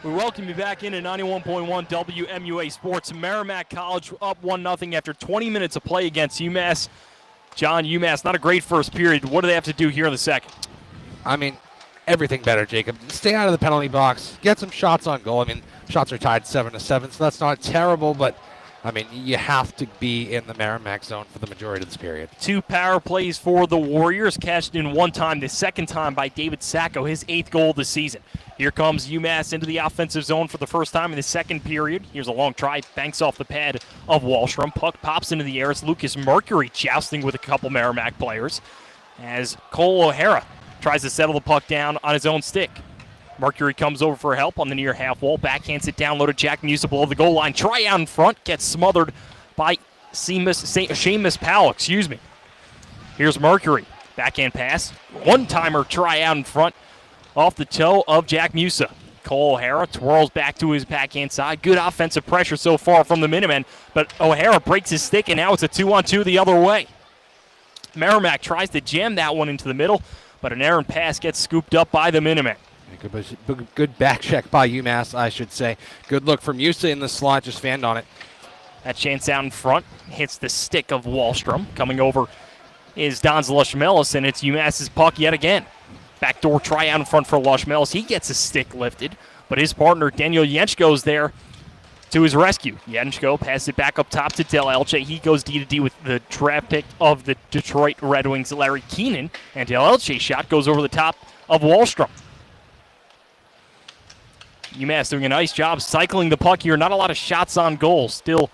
We welcome you back into 91.1 WMUA Sports. Merrimack College up 1-0 after 20 minutes of play against UMass. John, UMass, not a great first period. What do they have to do here in the second?
I mean, everything better, Jacob. Stay out of the penalty box. Get some shots on goal. I mean, shots are tied 7-7, so that's not terrible, but I mean, you have to be in the Merrimack zone for the majority of this period. 2
power plays for the Warriors, cashed in one time, the second time by David Sacco, his 8th goal of the season. Here comes UMass into the offensive zone for the first time in the second period. Here's a long try, banks off the pad of Wallstrom. Puck pops into the air. It's Lucas Mercury jousting with a couple Merrimack players as Cole O'Hara tries to settle the puck down on his own stick. Mercury comes over for help on the near half wall, backhands it down low to Jack Musa below the goal line. Try out in front, gets smothered by Seamus Powell, Here's Mercury, backhand pass, one-timer try out in front off the toe of Jack Musa. Cole O'Hara twirls back to his backhand side. Good offensive pressure so far from the Minutemen, but O'Hara breaks his stick, and now it's a 2-on-2 the other way. Merrimack tries to jam that one into the middle, but an errant pass gets scooped up by the Minutemen.
Good back check by UMass, I should say. Good look from Musa in the slot, just fanned on it.
That chance out in front hits the stick of Wallstrom. Coming over is Don Lushmelis, and it's UMass's puck yet again. Backdoor try out in front for Lushmelis. He gets his stick lifted, but his partner Daniel Yenchko's there to his rescue. Yenchko passes it back up top to Del Elche. He goes D-to-D with the draft pick of the Detroit Red Wings, Larry Keenan, and Del Elche's shot goes over the top of Wallstrom. UMass doing a nice job cycling the puck here. Not a lot of shots on goal. Still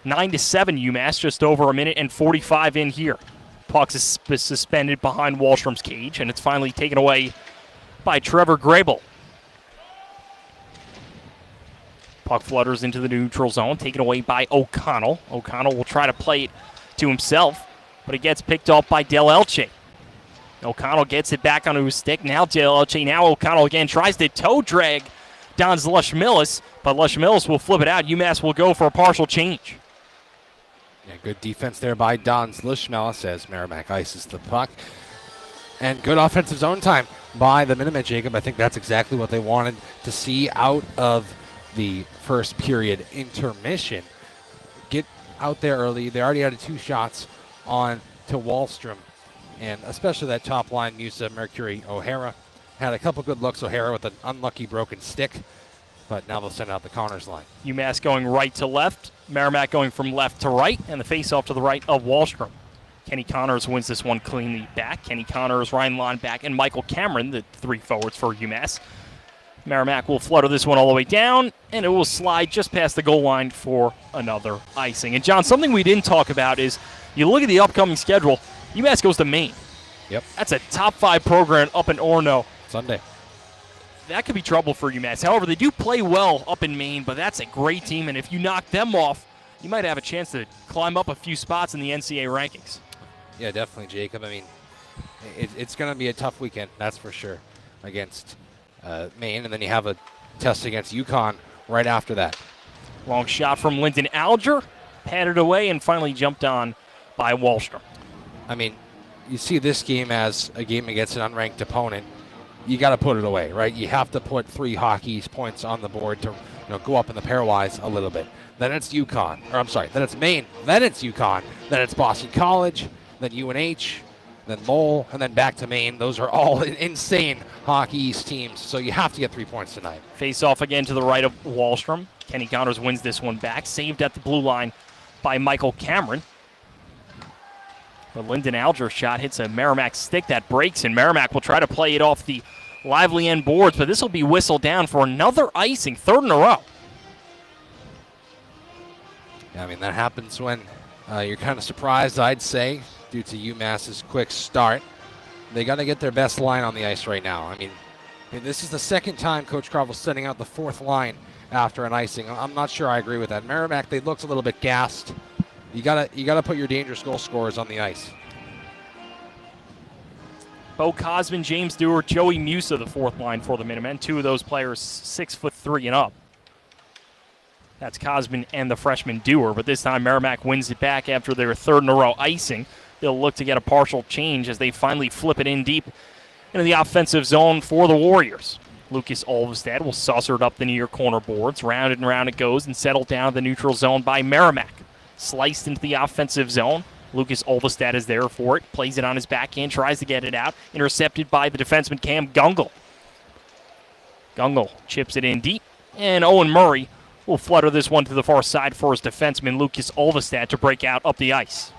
9-7 UMass, just over a minute and 45 in here. Puck is suspended behind Wallstrom's cage, and it's finally taken away by Trevor Grable. Puck flutters into the neutral zone, taken away by O'Connell. O'Connell will try to play it to himself, but it gets picked off by Del Elche. O'Connell gets it back onto his stick. Now Del Elche, now O'Connell again tries to toe drag Don Lushmelis, but Lushmelis will flip it out. UMass will go for a partial change.
Yeah, good defense there by Don Lushmelis as Merrimack ices the puck. And good offensive zone time by the Minutemen, Jacob. I think that's exactly what they wanted to see out of the first period intermission. Get out there early. They already had 2 shots on to Wallstrom, and especially that top line, Musa, Mercury, O'Hara. Had a couple good looks, O'Hara with an unlucky broken stick, but now they'll send out the Connors line.
UMass going right to left, Merrimack going from left to right, and the face-off to the right of Wallstrom. Kenny Connors wins this one cleanly back. Kenny Connors, Ryan Lonback, and Michael Cameron, the 3 forwards for UMass. Merrimack will flutter this one all the way down, and it will slide just past the goal line for another icing. And, John, something we didn't talk about is you look at the upcoming schedule, UMass goes to Maine.
Yep.
That's a top 5 program up in Orono.
Sunday.
That could be trouble for UMass. However, they do play well up in Maine, but that's a great team, and if you knock them off, you might have a chance to climb up a few spots in the NCAA rankings.
Yeah, definitely, Jacob. I mean, it's going to be a tough weekend, that's for sure, against Maine, and then you have a test against UConn right after that.
Long shot from Lyndon Alger, patted away, and finally jumped on by Wallstrom.
I mean, you see this game as a game against an unranked opponent. You got to put it away, right? You have to put 3 hockey points on the board to go up in the pairwise a little bit. Then it's then it's Maine, then it's UConn, then it's Boston College, then UNH, then Lowell, and then back to Maine. Those are all insane Hockey East teams, so you have to get 3 points tonight.
Face off again to the right of Wallstrom. Kenny Connors wins this one back, saved at the blue line by Michael Cameron. The Lyndon Alger shot hits a Merrimack stick that breaks, and Merrimack will try to play it off the lively end boards, but this will be whistled down for another icing, 3rd in a row.
Yeah, I mean, that happens when you're kind of surprised, I'd say, due to UMass's quick start. They got to get their best line on the ice right now. I mean, this is the second time Coach Carvel's sending out the 4th line after an icing. I'm not sure I agree with that. Merrimack, they looked a little bit gassed. You gotta put your dangerous goal scorers on the ice.
Bo Cosman, James Dewar, Joey Musa, the 4th line for the Minutemen. 2 of those players 6'3" and up. That's Cosman and the freshman Dewar, but this time Merrimack wins it back after their 3rd in a row icing. They'll look to get a partial change as they finally flip it in deep into the offensive zone for the Warriors. Lucas Olvestad will saucer it up the near corner boards. Round and round it goes and settled down the neutral zone by Merrimack. Sliced into the offensive zone. Lucas Olvestad is there for it. Plays it on his backhand, tries to get it out. Intercepted by the defenseman Cam Gungle. Gungle chips it in deep. And Owen Murray will flutter this one to the far side for his defenseman Lucas Olvestad to break out up the ice.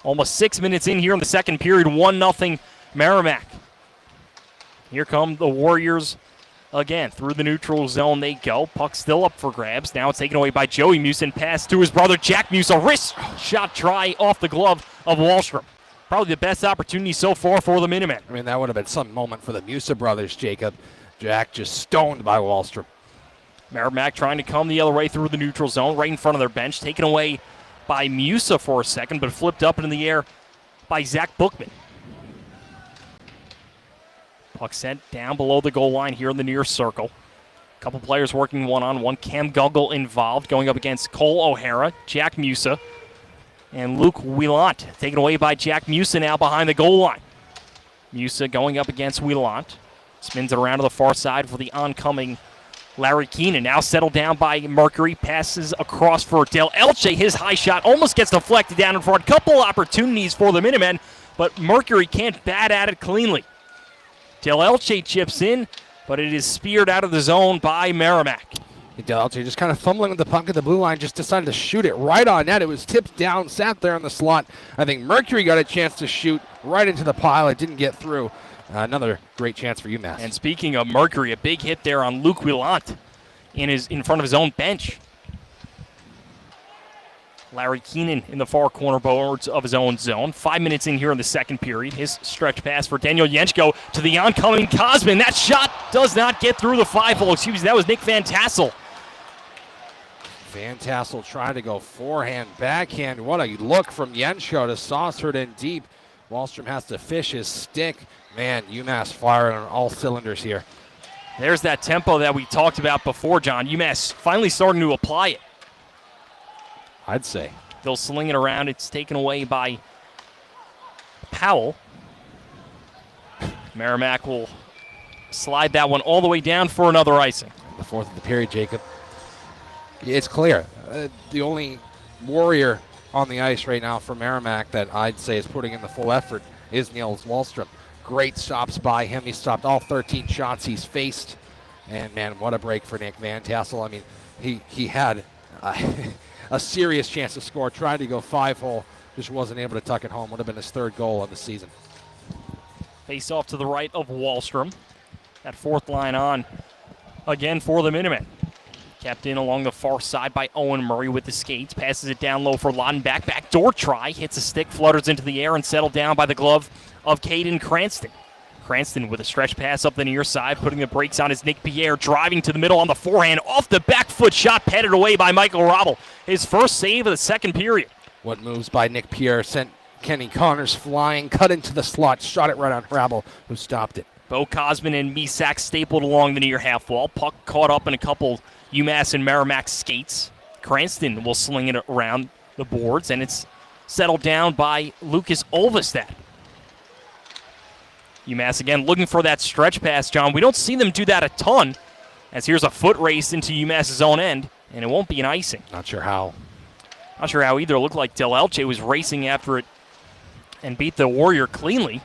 Almost 6 minutes in here in the second period, 1-0 Merrimack. Here come the Warriors again. Through the neutral zone they go. Puck still up for grabs. Now it's taken away by Joey Musin. Pass to his brother Jack Musa. Wrist shot try off the glove of Wallstrom. Probably the best opportunity so far for the Minutemen.
I mean, that would have been some moment for the Musa brothers, Jacob. Jack just stoned by Wallstrom.
Merrimack trying to come the other way through the neutral zone, right in front of their bench. Taken away by Musa for a second, but flipped up into the air by Zach Bookman. Puck sent down below the goal line here in the near circle. A couple players working one-on-one. Cam Gungle involved, going up against Cole O'Hara, Jack Musa, and Luke Wielant. Taken away by Jack Musa now behind the goal line. Musa going up against Wielant. Spins it around to the far side for the oncoming Larry Keenan. Now settled down by Mercury. Passes across for Del Elche. His high shot almost gets deflected down in front. Couple opportunities for the Minutemen, but Mercury can't bat at it cleanly. Del Elche chips in, but it is speared out of the zone by Merrimack.
Del Elche just kind of fumbling with the puck at the blue line, just decided to shoot it right on net. It was tipped down, sat there in the slot. I think Mercury got a chance to shoot right into the pile. It didn't get through. Another great chance for UMass.
And speaking of Mercury, a big hit there on Luke Wielant in front of his own bench. Larry Keenan in the far corner boards of his own zone. 5 minutes in here in the second period. His stretch pass for Daniel Jenchko to the oncoming Cosman. That shot does not get through the 5-hole. Excuse me, that was Nick Van Tassel.
Van Tassel trying to go forehand, backhand. What a look from Jenchko to saucer it in deep. Wallstrom has to fish his stick. Man, UMass firing on all cylinders here.
There's that tempo that we talked about before, John. UMass finally starting to apply it.
I'd say.
They'll sling it around. It's taken away by Powell. Merrimack will slide that one all the way down for another icing.
The fourth of the period, Jacob. It's clear. The only Warrior on the ice right now for Merrimack that I'd say is putting in the full effort is Niels Wallstrom. Great stops by him. He stopped all 13 shots he's faced. And, man, what a break for Nick Van Tassel. I mean, he had a serious chance to score. Tried to go 5-hole. Just wasn't able to tuck it home. Would have been his third goal of the season.
Face off to the right of Wallstrom. That fourth line on again for the Minutemen. Kept in along the far side by Owen Murray with the skates. Passes it down low for Laudenbach. Backdoor try. Hits a stick, flutters into the air, and settled down by the glove of Caden Cranston. Cranston with a stretch pass up the near side, putting the brakes on his Nick Pierre, driving to the middle on the forehand. Off the back foot shot, patted away by Michael Robble. His first save of the second period.
What moves by Nick Pierre sent Kenny Connors flying, cut into the slot, shot it right on Rabble, who stopped it.
Bo Cosman and Misak stapled along the near half wall. Puck caught up in a couple UMass and Merrimack skates. Cranston will sling it around the boards, and it's settled down by Lucas Olvestad. UMass again looking for that stretch pass, John. We don't see them do that a ton, as here's a foot race into UMass's own end, and it won't be an icing.
Not sure how.
Not sure how either. It looked like Del Elche was racing after it and beat the Warrior cleanly.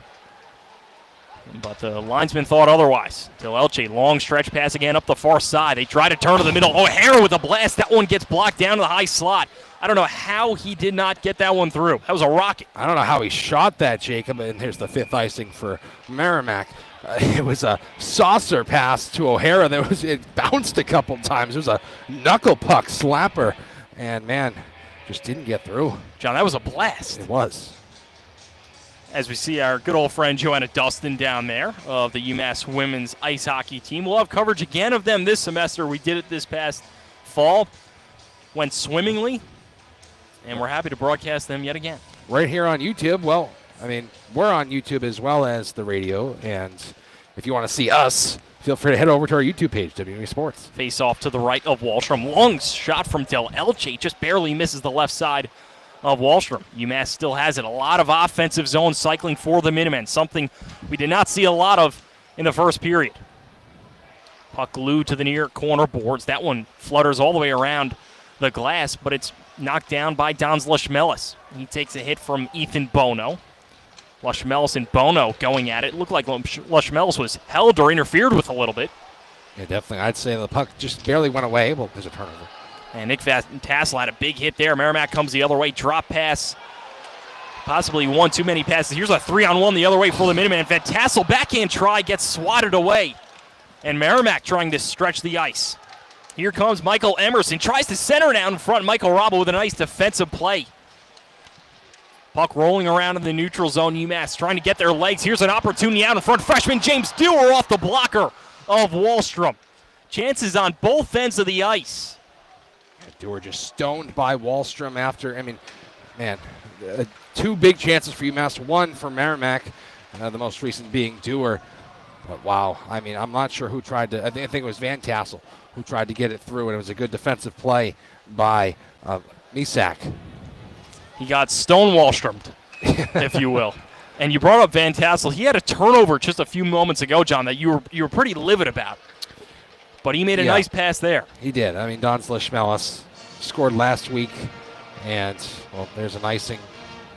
But the linesman thought otherwise. Del Elche, long stretch pass again up the far side. They try to turn to the middle. O'Hara with a blast. That one gets blocked down to the high slot. I don't know how he did not get that one through. That was a rocket.
I don't know how he shot that, Jacob. And here's the fifth icing for Merrimack. It was a saucer pass to O'Hara. It bounced a couple times. It was a knuckle puck slapper. And, man, just didn't get through.
John, that was a blast.
It was.
As we see our good old friend Joanna Dustin down there of the UMass women's ice hockey team. We'll have coverage again of them this semester. We did it this past fall. Went swimmingly. And we're happy to broadcast them yet again.
Right here on YouTube. Well, I mean, we're on YouTube as well as the radio. And if you want to see us, feel free to head over to our YouTube page, WMUA Sports.
Face off to the right of Wallstrom. Long shot from Del Elche. Just barely misses the left side of Wallstrom. UMass still has it. A lot of offensive zone cycling for the Minutemen. Something we did not see a lot of in the first period. Puck glued to the near corner boards. That one flutters all the way around the glass, but it's knocked down by Don's Leschmelis. He takes a hit from Ethan Bono. Leschmelis and Bono going at it. Looked like Leschmelis was held or interfered with a little bit.
Yeah, definitely. I'd say the puck just barely went away. Well, there's a turnover.
And Nick Tassel had a big hit there. Merrimack comes the other way. Drop pass. Possibly one too many passes. Here's a 3-on-1 the other way for the Minutemen. Van Tassel backhand try gets swatted away. And Merrimack trying to stretch the ice. Here comes Michael Emerson. Tries to center down in front. Michael Robbo with a nice defensive play. Puck rolling around in the neutral zone. UMass trying to get their legs. Here's an opportunity out in front. Freshman James Dewar off the blocker of Wallstrom. Chances on both ends of the ice.
Dewar just stoned by Wallstrom after, two big chances for UMass. One for Merrimack, the most recent being Dewar. But wow, I'm not sure who tried to, I think it was Van Tassel who tried to get it through, and it was a good defensive play by Misak.
He got stonewallstromed, if you will. And you brought up Van Tassel. He had a turnover just a few moments ago, John, that you were pretty livid about. But he made a nice pass there.
He did. Don's Leschmelis scored last week, and, there's an icing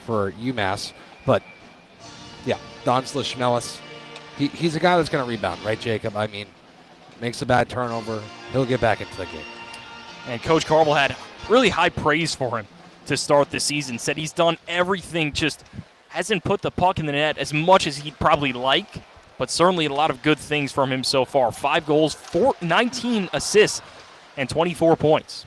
for UMass. But, Don's Leschmelis, he's a guy that's going to rebound, right, Jacob? Makes a bad turnover. He'll get back into the game.
And Coach Carvel had really high praise for him to start the season. Said he's done everything, just hasn't put the puck in the net as much as he'd probably like, but certainly a lot of good things from him so far. 5 goals, 19 assists, and 24 points.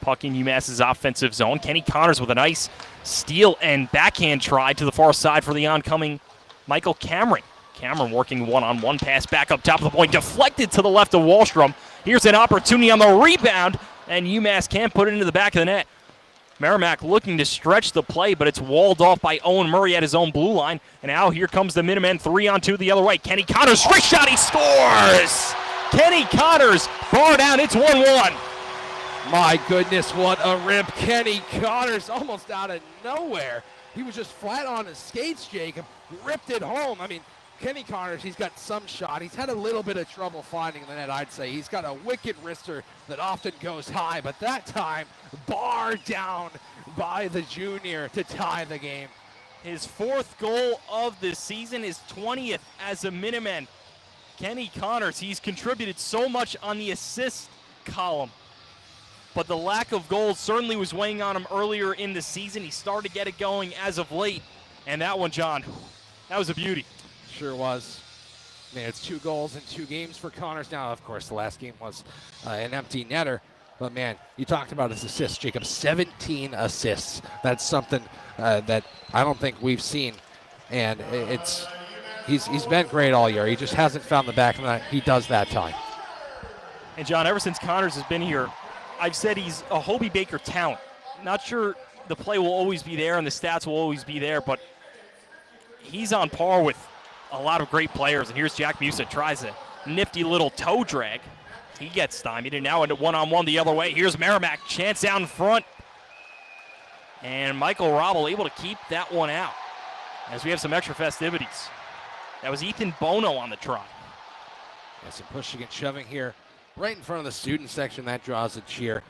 Puck in UMass's offensive zone. Kenny Connors with a nice steal and backhand try to the far side for the oncoming Michael Cameron. Cameron working one-on-one pass back up top of the point, deflected to the left of Wallstrom. Here's an opportunity on the rebound, and UMass can't put it into the back of the net. Merrimack looking to stretch the play, but it's walled off by Owen Murray at his own blue line. And now here comes the Minutemen, 3-on-2 the other way. Kenny Connors, wrist shot, he scores! Kenny Connors, bar down, it's 1-1.
My goodness, what a rip. Kenny Connors almost out of nowhere. He was just flat on his skates, Jacob. Ripped it home. Kenny Connors, he's got some shot. He's had a little bit of trouble finding the net, I'd say. He's got a wicked wrister that often goes high, but that time, bar down by the junior to tie the game.
His 4th goal of the season, his 20th as a Minuteman. Kenny Connors, he's contributed so much on the assist column, but the lack of goals certainly was weighing on him earlier in the season. He started to get it going as of late, and that one, John, that was a beauty.
Sure was. It's 2 goals in 2 games for Connors. Now, of course, the last game was an empty netter. But, you talked about his assists, Jacob. 17 assists. That's something that I don't think we've seen. And he's been great all year. He just hasn't found the back of the net. He does that time.
And, John, ever since Connors has been here, I've said he's a Hobie Baker talent. Not sure the play will always be there and the stats will always be there, but he's on par with a lot of great players. And here's Jack Musa, tries a nifty little toe drag. He gets stymied, and now into 1-on-1 the other way. Here's Merrimack, chance out in front. And Michael Robble able to keep that one out as we have some extra festivities. That was Ethan Bono on the try.
Some pushing and shoving here right in front of the student section. That draws a cheer,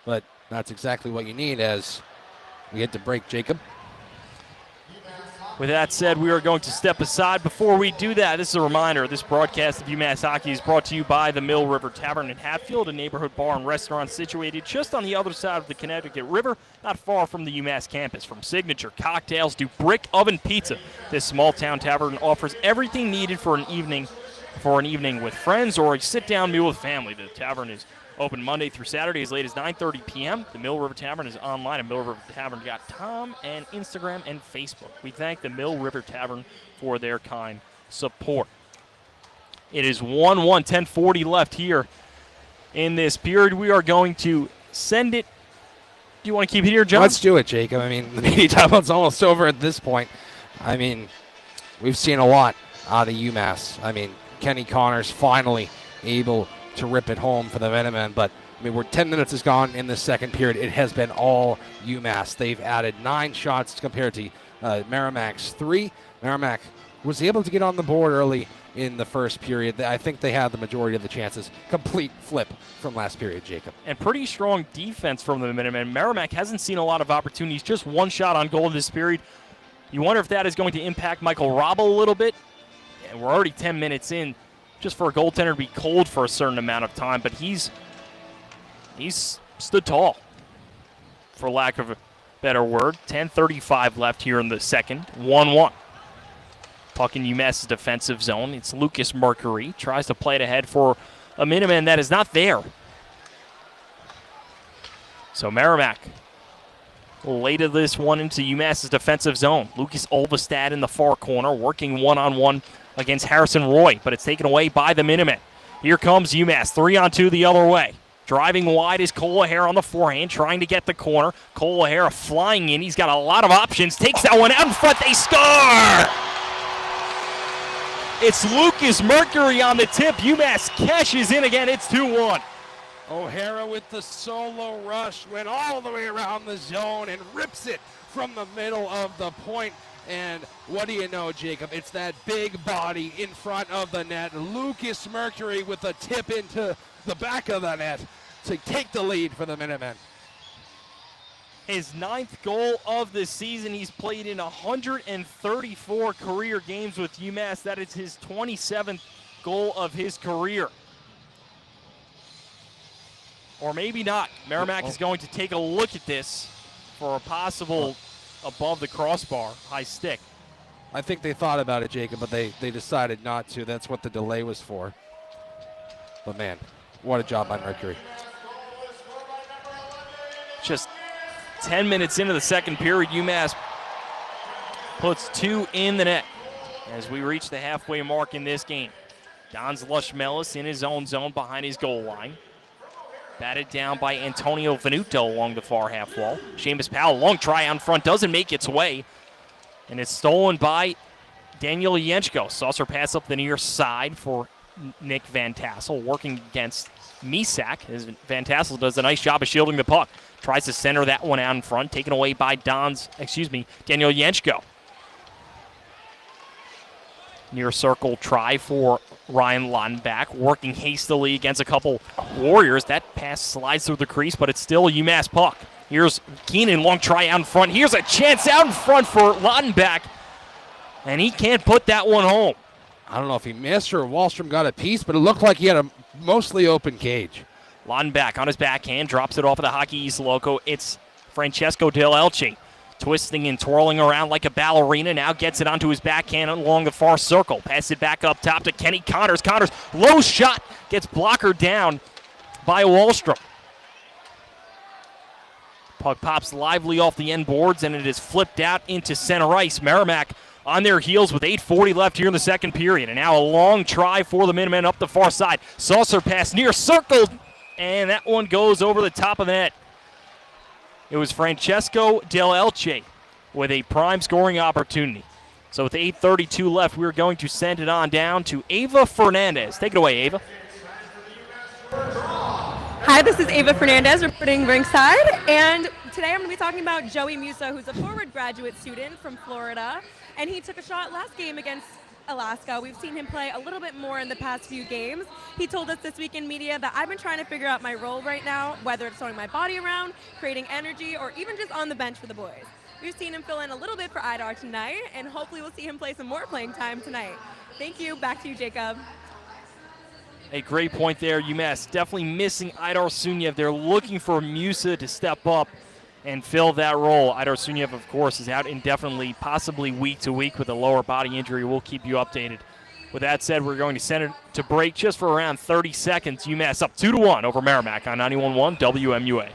but that's exactly what you need as we hit the break, Jacob.
With that said, we are going to step aside. Before we do that, this is a reminder, this broadcast of UMass Hockey is brought to you by the Mill River Tavern in Hatfield, a neighborhood bar and restaurant situated just on the other side of the Connecticut River, not far from the UMass campus. From signature cocktails to brick oven pizza, this small-town tavern offers everything needed for an evening with friends or a sit-down meal with family. The tavern is open Monday through Saturday as late as 9:30 p.m. The Mill River Tavern is online at millrivertavern.com and Instagram and Facebook. We thank the Mill River Tavern for their kind support. It is 1-1, 10:40 left here in this period. We are going to send it. Do you want to keep it here, John?
Let's do it, Jacob. The media timeout's almost over at this point. We've seen a lot out of UMass. Kenny Connors finally able to rip it home for the Minutemen, but we're 10 minutes is gone in the second period. It has been all UMass. They've added 9 shots compared to Merrimack's 3. Merrimack was able to get on the board early in the first period. I think they had the majority of the chances. Complete flip from last period, Jacob.
And pretty strong defense from the Minutemen. Merrimack hasn't seen a lot of opportunities, just one shot on goal this period. You wonder if that is going to impact Michael Robel a little bit. And we're already 10 minutes in, just for a goaltender to be cold for a certain amount of time, but he's stood tall, for lack of a better word. 10:35 left here in the second, 1-1. Puck in UMass's defensive zone. It's Lucas Mercury. Tries to play it ahead for a Minuteman that is not there. So Merrimack laid this one into UMass's defensive zone. Lucas Olvestad in the far corner, working one-on-one against Harrison Roy, but it's taken away by the Minutemen. Here comes UMass, 3-on-2 the other way. Driving wide is Cole O'Hara on the forehand, trying to get the corner. Cole O'Hara flying in. He's got a lot of options. Takes that one out in front. They score! It's Lucas Mercury on the tip. UMass cashes in again. It's 2-1.
O'Hara with the solo rush, went all the way around the zone and rips it from the middle of the point. And what do you know, Jacob? It's that big body in front of the net. Lucas Mercury with a tip into the back of the net to take the lead for the Minutemen.
His 9th goal of the season. He's played in 134 career games with UMass. That is his 27th goal of his career. Or maybe not. Merrimack is going to take a look at this for a possible above the crossbar high stick.
I think they thought about it, Jacob, but they decided not to. That's what the delay was for. But man, what a job by Mercury.
Just 10 minutes into the second period, UMass puts 2 in the net as we reach the halfway mark in this game. Don's Lushmelis in his own zone behind his goal line. Batted down by Antonio Venuto along the far half wall. Seamus Powell, long try out front, doesn't make its way. And it's stolen by Daniel Yenchko. Saucer pass up the near side for Nick Van Tassel, working against Misak. Van Tassel does a nice job of shielding the puck. Tries to center that one out in front, taken away by Daniel Yenchko. Near circle try for Ryan Laudenbach, working hastily against a couple Warriors. That pass slides through the crease, but it's still a UMass puck. Here's Keenan, long try out in front. Here's a chance out in front for Laudenbach, and he can't put that one home.
I don't know if he missed or Wallstrom got a piece, but it looked like he had a mostly open cage.
Laudenbach on his backhand, drops it off of the Hockey East loco. It's Francesco Del Elche, twisting and twirling around like a ballerina. Now gets it onto his backhand along the far circle. Pass it back up top to Kenny Connors. Connors, low shot, gets blocker down by Wallstrom. Puck pops lively off the end boards, and it is flipped out into center ice. Merrimack on their heels with 8:40 left here in the second period. And now a long try for the Minutemen up the far side. Saucer pass near circle, and that one goes over the top of the net. It was Francesco Del Elche with a prime scoring opportunity. So with 8:32 left, we're going to send it on down to Ava Fernandez. Take it away, Ava.
Hi, this is Ava Fernandez reporting ringside, and today I'm going to be talking about Joey Musa, who's a forward graduate student from Florida, and he took a shot last game against Alaska. We've seen him play a little bit more in the past few games. He told us this week in media that I've been trying to figure out my role right now, whether it's throwing my body around, creating energy, or even just on the bench for the boys. We've seen him fill in a little bit for Idar tonight, and hopefully we'll see him play some more playing time tonight. Thank you. Back to you, Jacob.
A great point there. UMass definitely missing Idar Sunyev. They're looking for Musa to step up and fill that role. Idar Sunyev, of course, is out indefinitely, possibly week to week with a lower body injury. We'll keep you updated. With that said, we're going to send it to break just for around 30 seconds. UMass up 2-1 over Merrimack on 91.1 WMUA.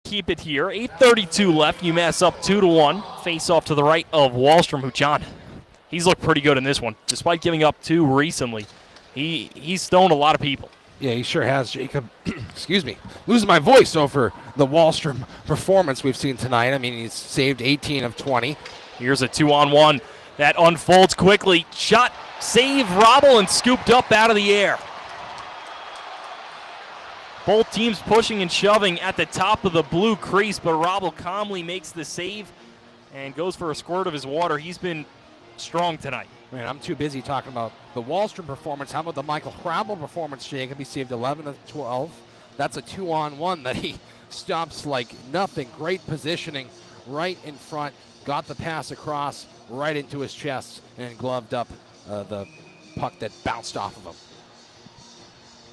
Keep it here. 8:32 left. UMass up 2-1. Face off to the right of Wallstrom, who, John, he's looked pretty good in this one. Despite giving up 2 recently, he's stoned a lot of people.
Yeah, he sure has, Jacob. Excuse me. Losing my voice over the Wallstrom performance we've seen tonight. I mean, he's saved 18 of 20.
Here's a 2-on-1. That unfolds quickly. Shot, save, Robble, and scooped up out of the air. Both teams pushing and shoving at the top of the blue crease, but Robble calmly makes the save and goes for a squirt of his water. He's been strong tonight.
Man, I'm too busy talking about the Wallstrom performance. How about the Michael Hrabel performance, Jacob? He saved 11 of 12. That's a 2-on-1 that he stops like nothing. Great positioning right in front. Got the pass across right into his chest and gloved up the puck that bounced off of him.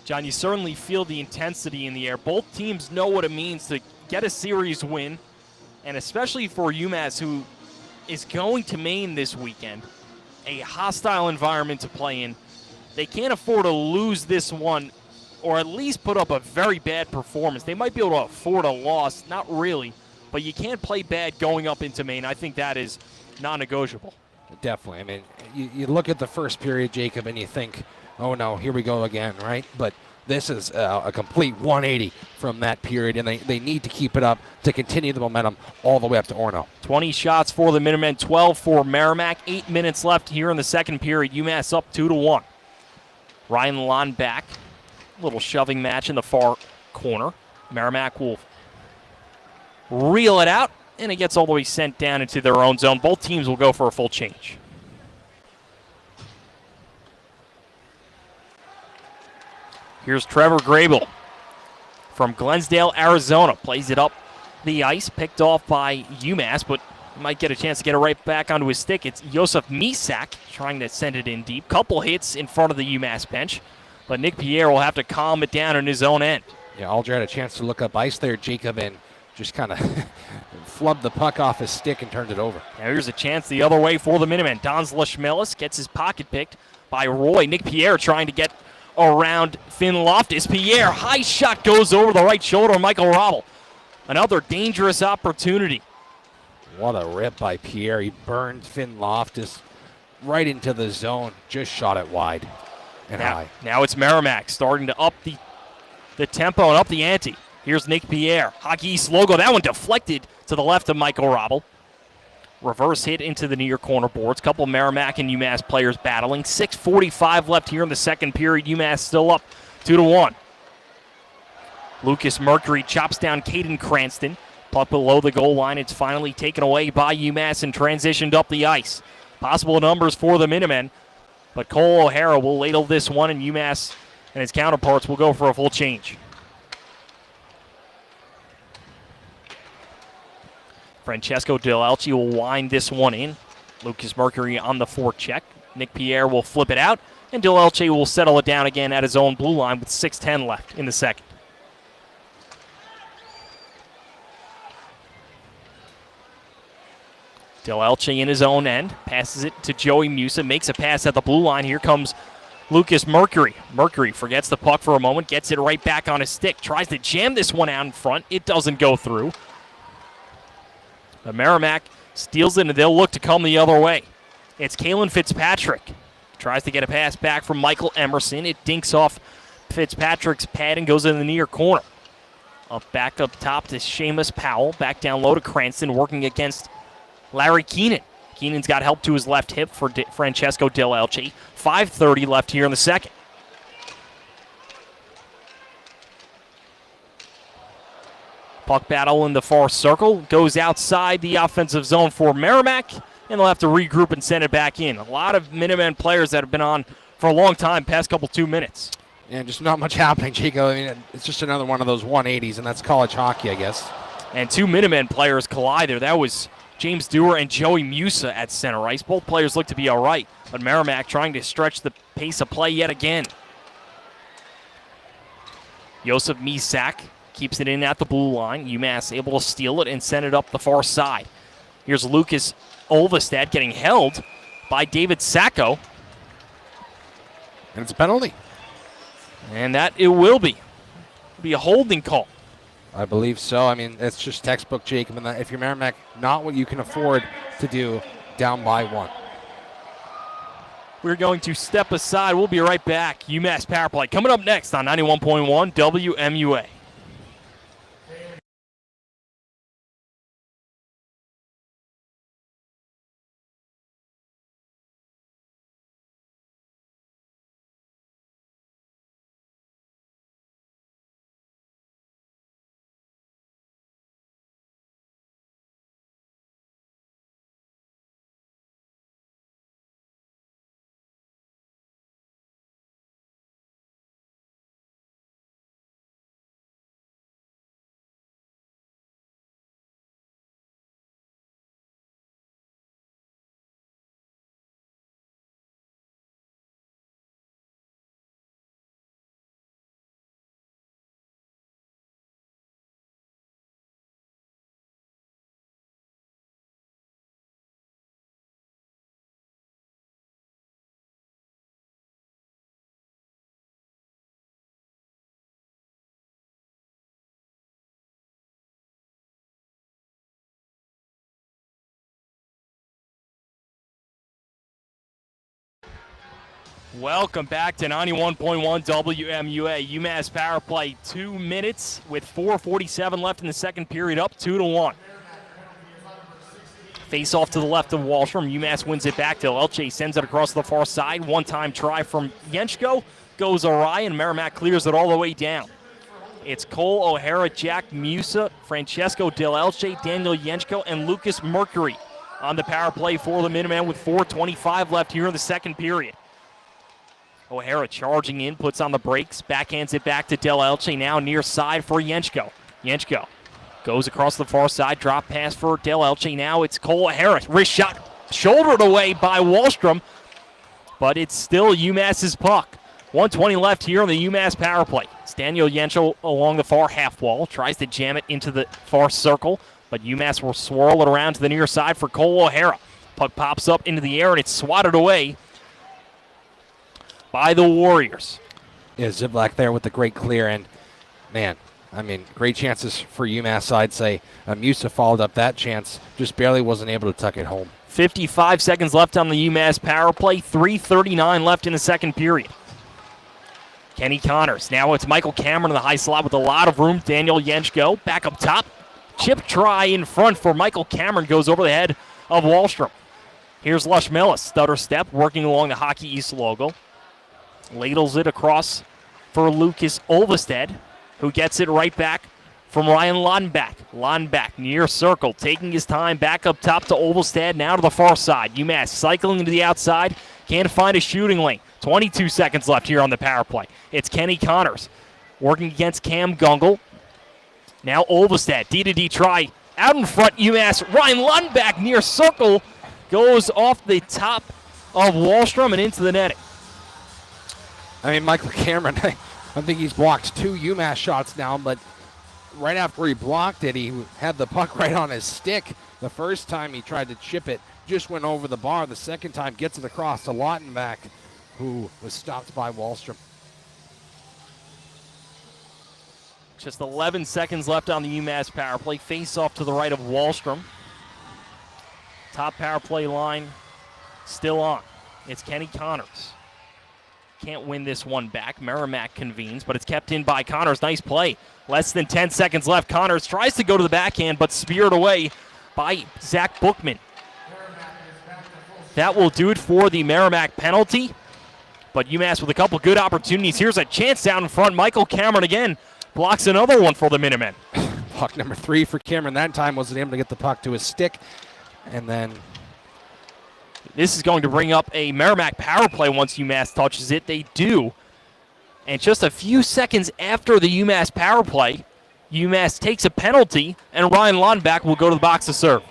John, you certainly feel the intensity in the air. Both teams know what it means to get a series win, and especially for UMass, who is going to Maine this weekend, a hostile environment to play in. They can't afford to lose this one, or at least put up a very bad performance. They might be able to afford a loss, not really, but you can't play bad going up into Maine. I think that is non-negotiable.
Definitely. I mean, you look at the first period, Jacob, and you think, oh no, here we go again, right? But this is a complete 180 from that period, and they need to keep it up to continue the momentum all the way up to Orono.
20 shots for the Minutemen, 12 for Merrimack. 8 minutes left here in the second period. UMass up 2-1. Ryan Lon back. Little shoving match in the far corner. Merrimack will reel it out, and it gets all the way sent down into their own zone. Both teams will go for a full change. Here's Trevor Grable from Glensdale, Arizona. Plays it up the ice, picked off by UMass, but might get a chance to get it right back onto his stick. It's Josef Misak trying to send it in deep. Couple hits in front of the UMass bench, but Nick Pierre will have to calm it down on his own end.
Yeah, Alger had a chance to look up ice there, Jacob, and just kind of flubbed the puck off his stick and turned it over.
Now here's a chance the other way for the Minutemen. Don's Lashmelis gets his pocket picked by Roy. Nick Pierre trying to get around Finn Loftus. Pierre, high shot goes over the right shoulder of Michael Robble. Another dangerous opportunity.
What a rip by Pierre. He burned Finn Loftus right into the zone. Just shot it wide and high.
Now it's Merrimack starting to up the tempo and up the ante. Here's Nick Pierre. Hockey East logo. That one deflected to the left of Michael Robble. Reverse hit into the near corner boards. Couple Merrimack and UMass players battling. 6:45 left here in the second period. UMass still up 2-1. Lucas Mercury chops down Caden Cranston. Puck below the goal line. It's finally taken away by UMass and transitioned up the ice. Possible numbers for the Minutemen, but Cole O'Hara will ladle this one, and UMass and his counterparts will go for a full change. Francesco Delelci will wind this one in. Lucas Mercury on the forecheck. Nick Pierre will flip it out, and Delelci will settle it down again at his own blue line with 6:10 left in the second. Delelci in his own end, passes it to Joey Musa, makes a pass at the blue line. Here comes Lucas Mercury. Mercury forgets the puck for a moment, gets it right back on his stick, tries to jam this one out in front. It doesn't go through. But Merrimack steals it, and they'll look to come the other way. It's Kalen Fitzpatrick. Tries to get a pass back from Michael Emerson. It dinks off Fitzpatrick's pad and goes in the near corner. Back up top to Seamus Powell. Back down low to Cranston, working against Larry Keenan. Keenan's got help to his left hip for Francesco Delelci. 5:30 left here in the second. Puck battle in the far circle. Goes outside the offensive zone for Merrimack, and they'll have to regroup and send it back in. A lot of Minutemen players that have been on for a long time, past couple 2 minutes.
Yeah, just not much happening, Chico. I mean, it's just another one of those 180s, and that's college hockey, I guess.
And two Minutemen players collide there. That was James Dewar and Joey Musa at center ice. Both players look to be all right, but Merrimack trying to stretch the pace of play yet again. Josef Misak keeps it in at the blue line. UMass able to steal it and send it up the far side. Here's Lucas Olvestad getting held by David Sacco.
And it's a penalty.
And that it will be. It'll be a holding call.
I believe so. I mean, it's just textbook, Jacob. And if you're Merrimack, not what you can afford to do down by one.
We're going to step aside. We'll be right back. UMass Power Play coming up next on 91.1 WMUA. Welcome back to 91.1 WMUA. UMass power play 2 minutes with 4:47 left in the second period, up 2-1. Face off to the left of Wallstrom. UMass wins it back. Del Elche sends it across the far side. One-time try from Yenchko goes awry, and Merrimack clears it all the way down. It's Cole O'Hara, Jack Musa, Francesco Del Elche, Daniel Yenchko, and Lucas Mercury on the power play for the Minutemen with 4:25 left here in the second period. O'Hara charging in, puts on the brakes, backhands it back to Del Elche, now near side for Yenchko. Yenchko goes across the far side, drop pass for Del Elche. Now it's Cole O'Hara, wrist shot, shouldered away by Wallstrom, but it's still UMass's puck. 1:20 left here on the UMass power play. It's Daniel Yenchko along the far half wall, tries to jam it into the far circle, but UMass will swirl it around to the near side for Cole O'Hara. Puck pops up into the air, and it's swatted away by the Warriors.
Yeah, Zivlak there with the great clear, and man, I mean, great chances for UMass, I'd say. Musa followed up that chance, just barely wasn't able to tuck it home.
55 seconds left on the UMass power play, 3:39 left in the second period. Kenny Connors, now it's Michael Cameron in the high slot with a lot of room. Daniel Yenchko back up top. Chip try in front for Michael Cameron, goes over the head of Wallstrom. Here's Lush Millis, stutter step, working along the Hockey East logo. Ladles it across for Lucas Olvestead, who gets it right back from Ryan Lonback. Lonback near circle, taking his time back up top to Olvestead, now to the far side. UMass cycling to the outside, can't find a shooting lane. 22 seconds left here on the power play. It's Kenny Connors working against Cam Gungle. Now Olvestead, D-to-D try out in front. UMass, Ryan Lundback near circle, goes off the top of Wallstrom and into the netting.
I mean, Michael Cameron, I think he's blocked 2 UMass shots now, but right after he blocked it, he had the puck right on his stick. The first time he tried to chip it, just went over the bar. The second time gets it across to Lautenbach, who was stopped by Wallstrom.
Just 11 seconds left on the UMass power play. Face off to the right of Wallstrom. Top power play line still on. It's Kenny Connors. Can't win this one back. Merrimack convenes, but it's kept in by Connors. Nice play. Less than 10 seconds left. Connors tries to go to the backhand, but speared away by Zach Bookman. That will do it for the Merrimack penalty. But UMass with a couple good opportunities. Here's a chance down in front. Michael Cameron again blocks another one for the Minutemen.
Puck number 3 for Cameron. That time wasn't able to get the puck to his stick. And then
this is going to bring up a Merrimack power play once UMass touches it. They do. And just a few seconds after the UMass power play, UMass takes a penalty, and Ryan Lonback will go to the box to serve.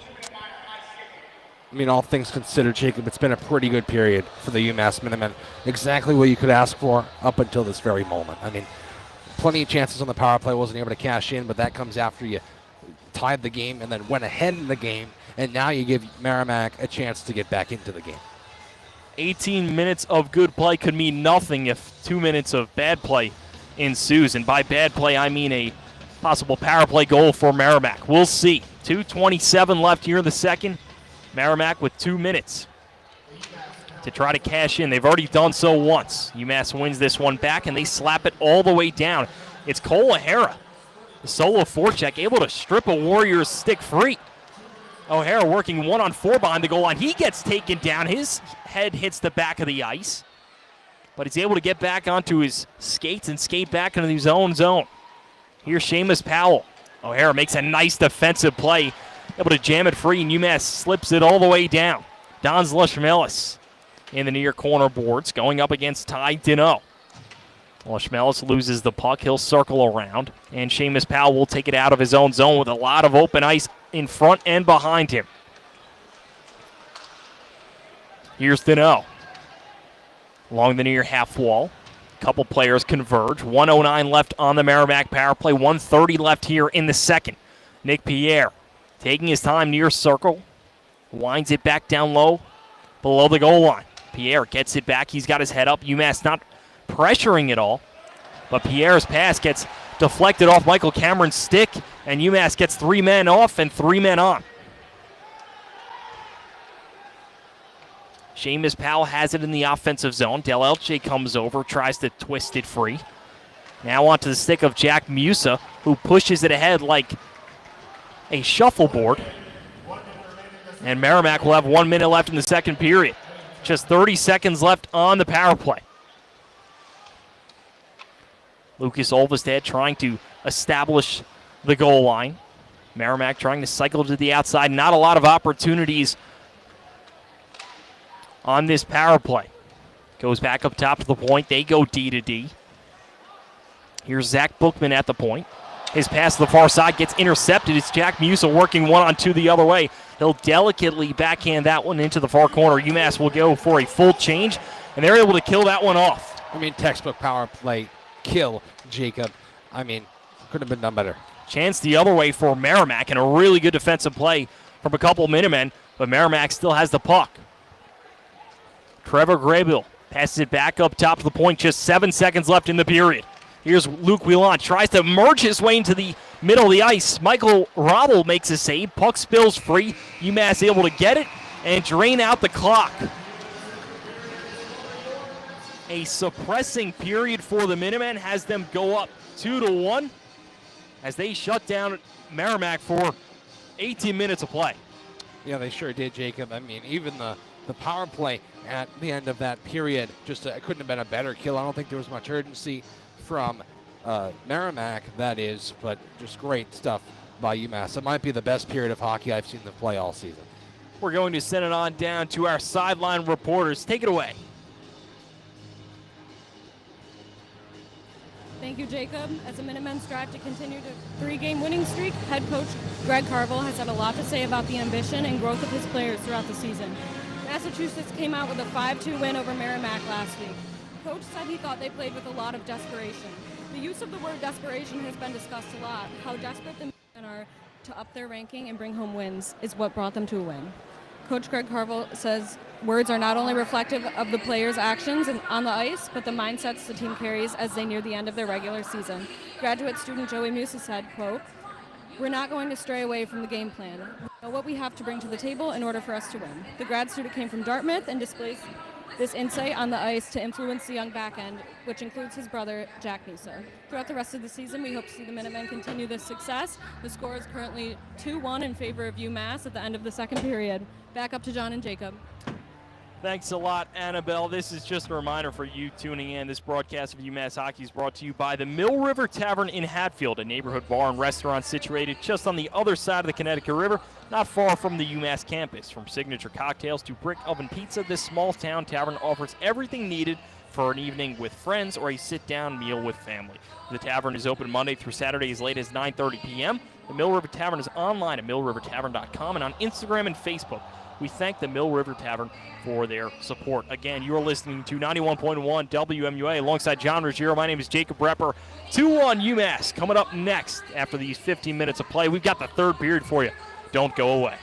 I mean, all things considered, Jacob, it's been a pretty good period for the UMass Minutemen. Exactly what you could ask for up until this very moment. I mean, plenty of chances on the power play, wasn't able to cash in, but that comes after you tied the game and then went ahead in the game, and now you give Merrimack a chance to get back into the game.
18 minutes of good play could mean nothing if 2 minutes of bad play ensues. And by bad play, I mean a possible power play goal for Merrimack. We'll see. 2:27 left here in the second. Merrimack with 2 minutes to try to cash in. They've already done so once. UMass wins this one back, and they slap it all the way down. It's Cole O'Hara, the solo forecheck, able to strip a Warriors stick free. O'Hara working 1-on-4 behind the goal line. He gets taken down. His head hits the back of the ice, but he's able to get back onto his skates and skate back into his own zone. Here's Seamus Powell. O'Hara makes a nice defensive play, able to jam it free, and UMass slips it all the way down. Don's Lushmelis in the near corner boards, going up against Ty Dino. Lushmelis loses the puck. He'll circle around, and Seamus Powell will take it out of his own zone with a lot of open ice in front and behind him. Here's Dino. Along the near half wall. Couple players converge. 1:09 left on the Merrimack power play. 1:30 left here in the second. Nick Pierre taking his time near circle. Winds it back down low below the goal line. Pierre gets it back. He's got his head up. UMass not pressuring it all, but Pierre's pass gets deflected off Michael Cameron's stick, and UMass gets 3 men off and 3 men on. Seamus Powell has it in the offensive zone. Del Elche comes over, tries to twist it free. Now onto the stick of Jack Musa, who pushes it ahead like a shuffleboard. And Merrimack will have 1 minute left in the second period. Just 30 seconds left on the power play. Lucas Olvestead trying to establish the goal line. Merrimack trying to cycle to the outside. Not a lot of opportunities on this power play. Goes back up top to the point. They go D to D. Here's Zach Bookman at the point. His pass to the far side gets intercepted. It's Jack Musa working 1-on-2 the other way. He'll delicately backhand that one into the far corner. UMass will go for a full change, and they're able to kill that one off.
I mean, textbook power play kill, Jacob. I mean, could have been done better.
Chance the other way for Merrimack, and a really good defensive play from a couple of Minutemen, but Merrimack still has the puck. Trevor Graybill passes it back up top of the point. Just 7 seconds left in the period. Here's Luke Whelan, tries to merge his way into the middle of the ice. Michael Robble makes a save. Puck spills free. UMass able to get it and drain out the clock. A suppressing period for the Minutemen has them go up 2-1 as they shut down Merrimack for 18 minutes of play.
Yeah, they sure did, Jacob. I mean, even the power play at the end of that period, just it couldn't have been a better kill. I don't think there was much urgency from Merrimack, that is, but just great stuff by UMass. It might be the best period of hockey I've seen them play all season.
We're going to send it on down to our sideline reporters. Take it away.
Thank you, Jacob. As the Minutemen strive to continue the 3-game winning streak, head coach Greg Carville has had a lot to say about the ambition and growth of his players throughout the season. Massachusetts came out with a 5-2 win over Merrimack last week. Coach said he thought they played with a lot of desperation. The use of the word desperation has been discussed a lot. How desperate the men are to up their ranking and bring home wins is what brought them to a win. Coach Greg Carville says words are not only reflective of the players' actions on the ice, but the mindsets the team carries as they near the end of their regular season. Graduate student Joey Musa said, quote, "We're not going to stray away from the game plan. We know what we have to bring to the table in order for us to win." The grad student came from Dartmouth and displays this insight on the ice to influence the young back end, which includes his brother, Jack Musa. Throughout the rest of the season, we hope to see the Minutemen continue this success. The score is currently 2-1 in favor of UMass at the end of the second period. Back up to John and Jacob.
Thanks a lot, Annabelle. This is just a reminder for you tuning in. This broadcast of UMass Hockey is brought to you by the Mill River Tavern in Hatfield, a neighborhood bar and restaurant situated just on the other side of the Connecticut River, not far from the UMass campus. From signature cocktails to brick oven pizza, this small-town tavern offers everything needed for an evening with friends or a sit-down meal with family. The tavern is open Monday through Saturday as late as 9:30 p.m. The Mill River Tavern is online at millrivertavern.com and on Instagram and Facebook. We thank the Mill River Tavern for their support. Again, you are listening to 91.1 WMUA alongside John Ruggiero. My name is Jacob Repper. 2-1 UMass coming up next after these 15 minutes of play. We've got the third period for you. Don't go away.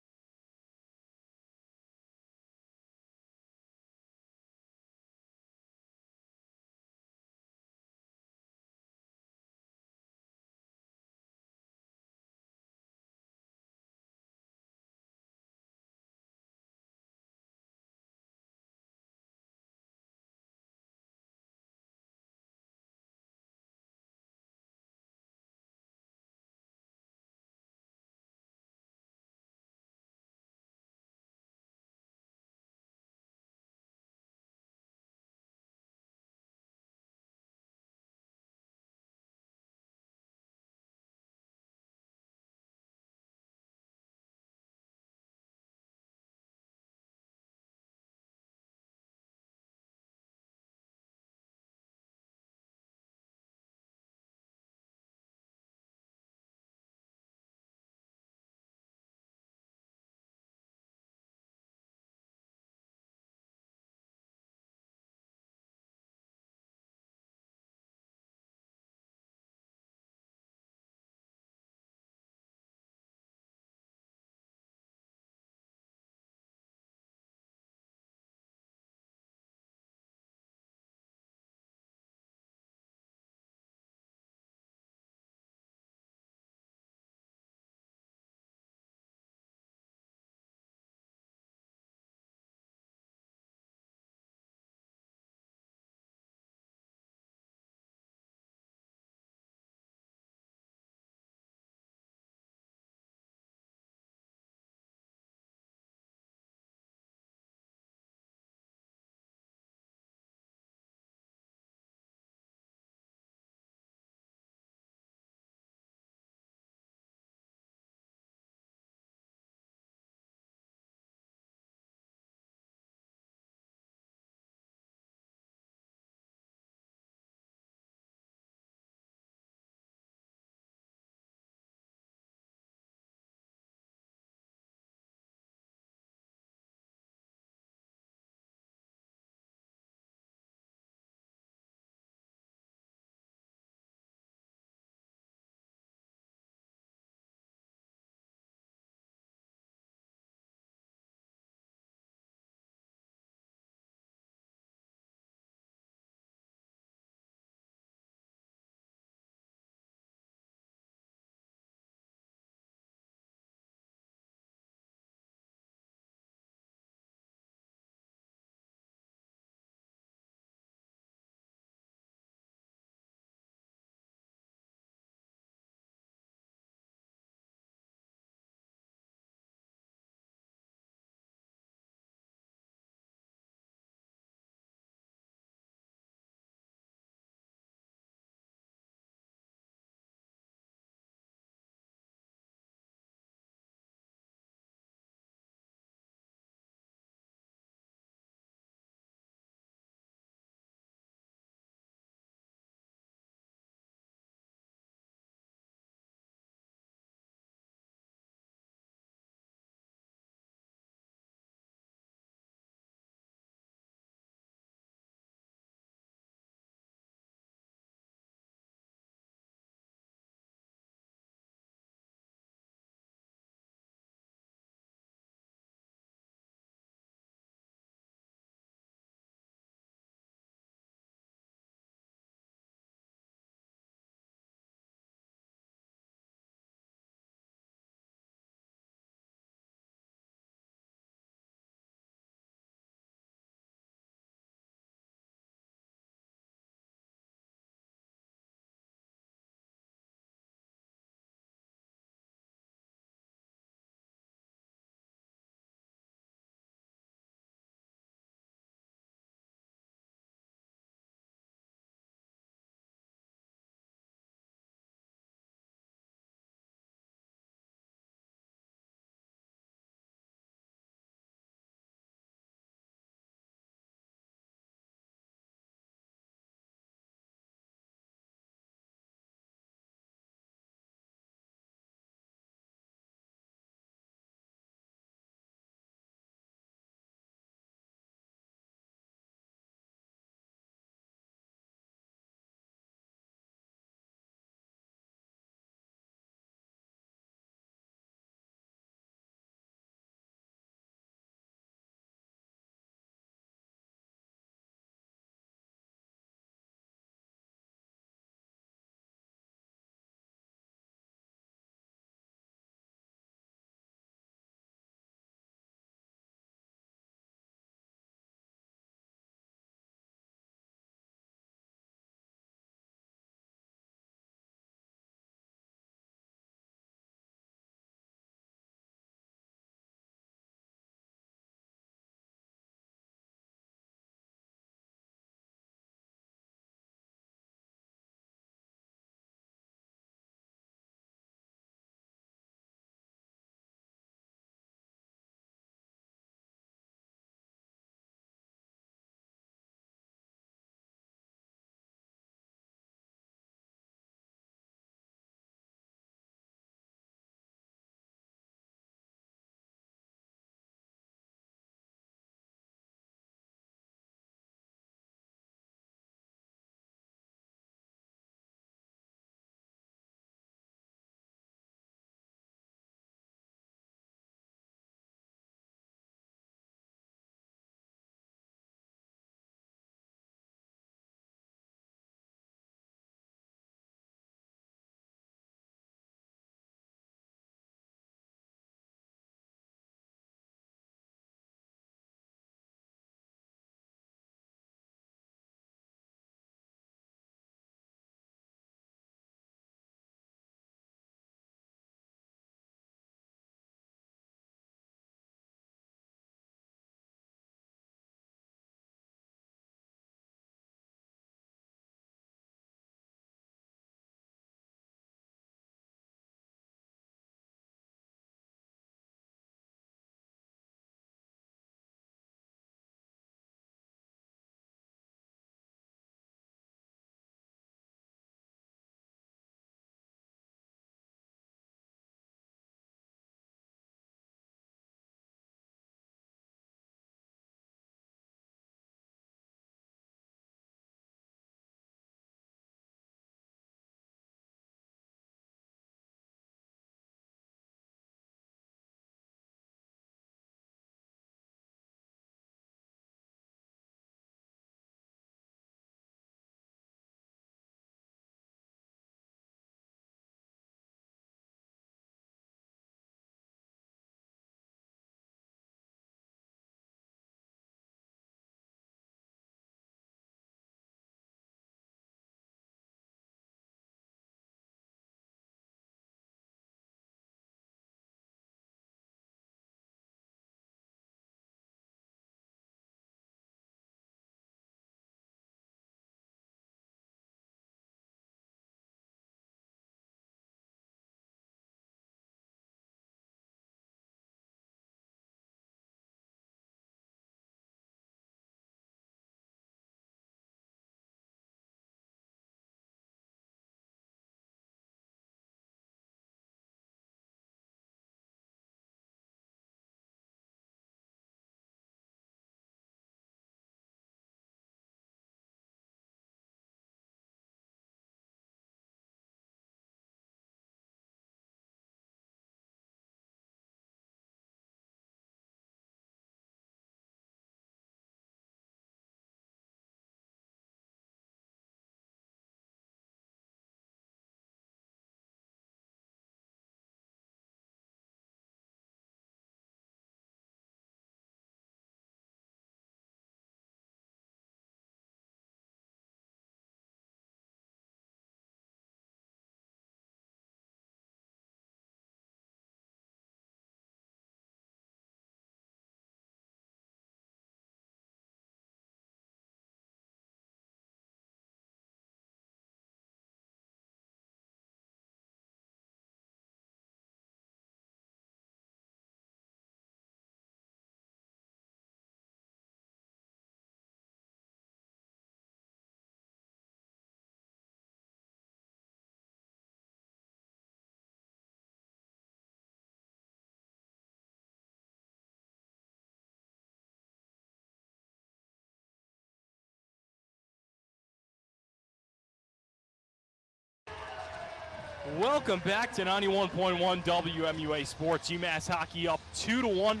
Welcome back to 91.1 WMUA Sports. UMass hockey up 2-1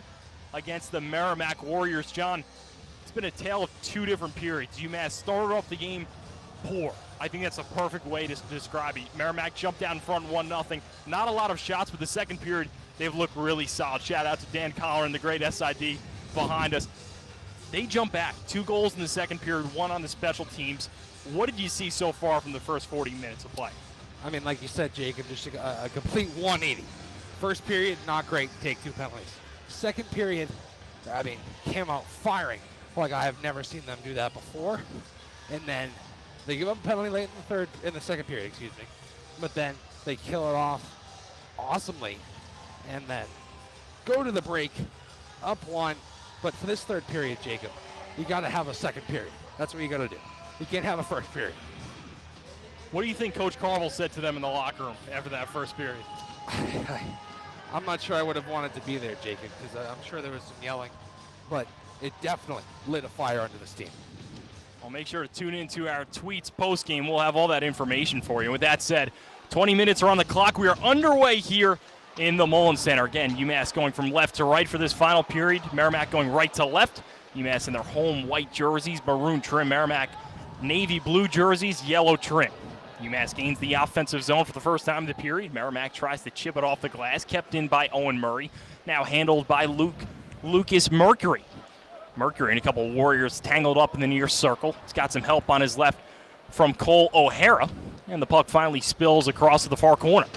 against the Merrimack Warriors. John, it's been a tale of two different periods. UMass started off the game poor. I think that's a perfect way to describe it. Merrimack jumped down in front 1-0. Not a lot of shots, but the second period, they've looked really solid. Shout out to Dan Collar and the great SID behind us. They jump back. 2 goals in the second period, 1 on the special teams. What did you see so far from the first 40 minutes of play?
I mean, like you said, Jacob, just a complete 180. First period, not great, take 2 penalties. Second period, I mean, came out firing like I have never seen them do that before. And then they give up a penalty late in the second period, but then they kill it off awesomely and then go to the break, up 1. But for this third period, Jacob, you got to have a second period. That's what you got to do. You can't have a first period.
What do you think Coach Carvel said to them in the locker room after that first period?
I'm not sure I would have wanted to be there, Jacob, because I'm sure there was some yelling, but it definitely lit a fire under this team.
Well, make sure to tune into our tweets post-game. We'll have all that information for you. With that said, 20 minutes are on the clock. We are underway here in the Mullen Center. Again, UMass going from left to right for this final period. Merrimack going right to left. UMass in their home white jerseys, maroon trim. Merrimack navy blue jerseys, yellow trim. UMass gains the offensive zone for the first time in the period. Merrimack tries to chip it off the glass, kept in by Owen Murray. Now handled by Lucas Mercury. Mercury and a couple of Warriors tangled up in the near circle. He's got some help on his left from Cole O'Hara. And the puck finally spills across to the far corner.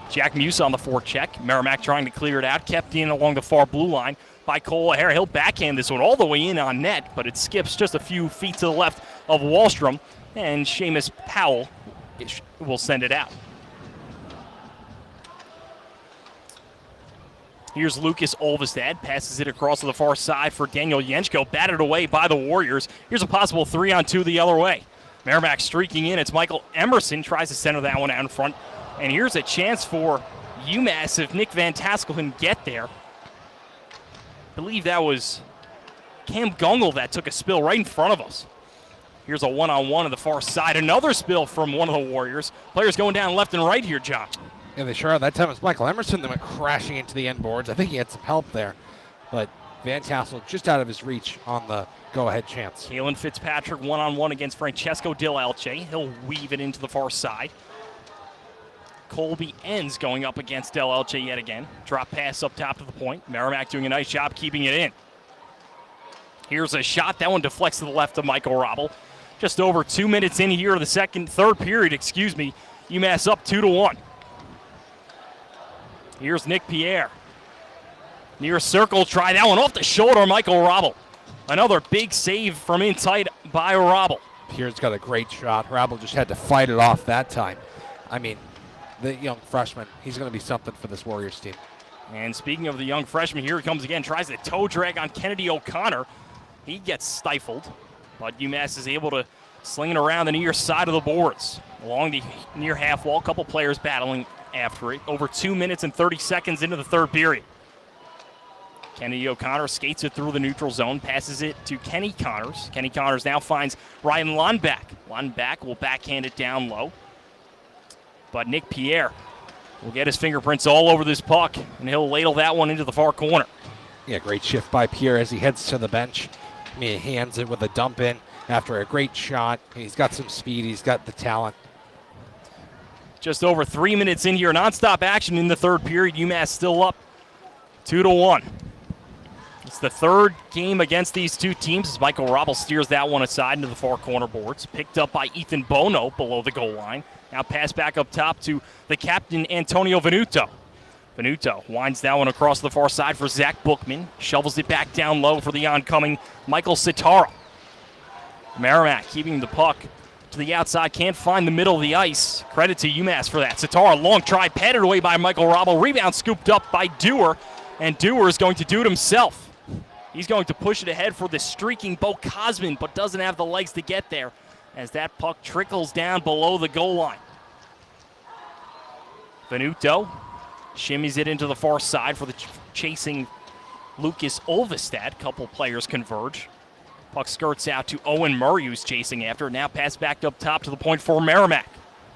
Jack Musa on the forecheck. Merrimack trying to clear it out. Kept in along the far blue line by Cole O'Hara. He'll backhand this one all the way in on net, but it skips just a few feet to the left of Wallstrom. And Seamus Powell will send it out. Here's Lucas Olvestad, passes it across to the far side for Daniel Yenchko, batted away by the Warriors. Here's a possible 3-on-2 the other way. Merrimack streaking in. It's Michael Emerson, tries to center that one out in front. And here's a chance for UMass if Nick Van Tassel can get there. I believe that was Cam Gungle that took a spill right in front of us. Here's a one-on-one on the far side. Another spill from one of the Warriors. Players going down left and right here, John.
Yeah, they sure are. That time it was Michael Emerson that went crashing into the end boards. I think he had some help there. But Van Tassel just out of his reach on the go-ahead chance.
Kalen Fitzpatrick one-on-one against Francesco Del Elche. He'll weave it into the far side. Colby Enns going up against Del Elche yet again. Drop pass up top to the point. Merrimack doing a nice job keeping it in. Here's a shot. That one deflects to the left of Michael Robble. Just over 2 minutes in here, the third period, UMass up 2-1. Here's Nick Pierre. Near circle, try that one off the shoulder, Michael Robble. Another big save from inside by Robble.
Pierre's got a great shot. Robble just had to fight it off that time. I mean, the young freshman, he's going to be something for this Warriors team.
And speaking of the young freshman, here he comes again, tries to toe drag on Kennedy O'Connor. He gets stifled, but UMass is able to sling it around the near side of the boards. Along the near half wall, a couple players battling after it. Over 2 minutes and 30 seconds into the third period. Kennedy O'Connor skates it through the neutral zone, passes it to Kenny Connors. Kenny Connors now finds Ryan Lonback. Lonback will backhand it down low. But Nick Pierre will get his fingerprints all over this puck, and he'll ladle that one into the far corner.
Yeah, great shift by Pierre as he heads to the bench. I mean, he hands it with a dump in after a great shot. He's got some speed. He's got the talent.
Just over 3 minutes in here. Nonstop action in the third period. UMass still up 2-1. It's the third game against these two teams as Michael Robble steers that one aside into the far corner boards. Picked up by Ethan Bono below the goal line. Now pass back up top to the captain, Antonio Venuto. Venuto winds that one across the far side for Zach Bookman. Shovels it back down low for the oncoming Michael Sitara. Merrimack keeping the puck to the outside. Can't find the middle of the ice. Credit to UMass for that. Sitara, long try, patted away by Michael Robble. Rebound scooped up by Dewar. And Dewar is going to do it himself. He's going to push it ahead for the streaking Bo Cosman, but doesn't have the legs to get there as that puck trickles down below the goal line. Venuto shimmies it into the far side for the chasing Lucas Olvestad. Couple players converge. Puck skirts out to Owen Murray, who's chasing after. Now pass back up top to the point for Merrimack.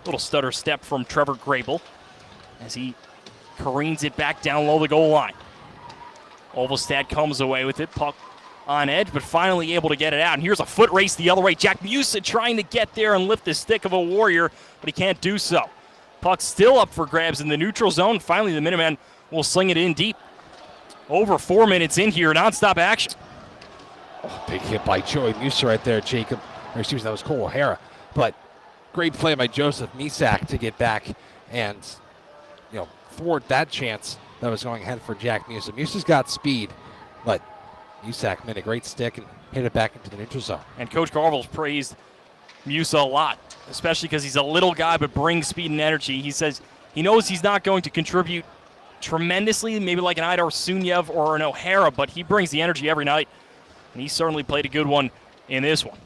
Little stutter step from Trevor Grable. as he careens it back down low the goal line. Ovalstad comes away with it. Puck on edge, but finally able to get it out. And here's a foot race the other way. Jack Musa trying to get there and lift the stick of a Warrior, but he can't do so. Puck still up for grabs in the neutral zone. Finally, the Minutemen will sling it in deep. Over 4 minutes in here, nonstop action.
Oh, big hit by Joey Musa right there, Jacob. Or excuse me, that was Cole O'Hara. But great play by Joseph Misak to get back and, thwart that chance that was going ahead for Jack Musa. Musa's got speed, but Misak made a great stick and hit it back into the neutral zone.
And Coach Carvel's praised Musa a lot, especially because he's a little guy but brings speed and energy. He says he knows he's not going to contribute tremendously, maybe like an Idar Sunyev or an O'Hara, but he brings the energy every night, and he certainly played a good one in this one.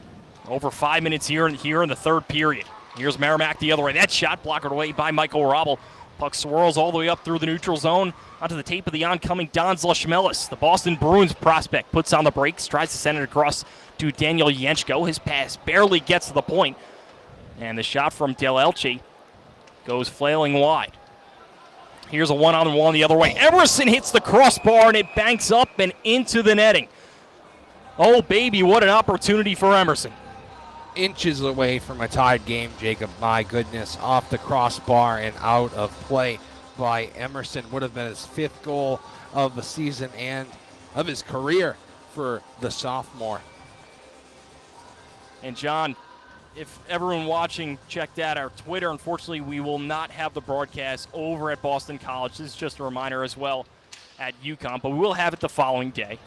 Over 5 minutes here in the third period. Here's Merrimack the other way. That shot blocked away by Michael Robel. Puck swirls all the way up through the neutral zone onto the tape of the oncoming Don Zlashmelis. The Boston Bruins prospect puts on the brakes, tries to send it across to Daniel Yenchko. His pass barely gets to the point, and the shot from Del Elche goes flailing wide. Here's a one-on-one the other way. Emerson hits the crossbar, and it banks up and into the netting. Oh, baby, what an opportunity for Emerson.
Inches away from a tied game, Jacob. My goodness, off the crossbar and out of play by Emerson. Would have been his 5th goal of the season and of his career for the sophomore.
And John, if everyone watching checked out our Twitter, unfortunately we will not have the broadcast over at Boston College. This is just a reminder as well at UConn, but we will have it the following day.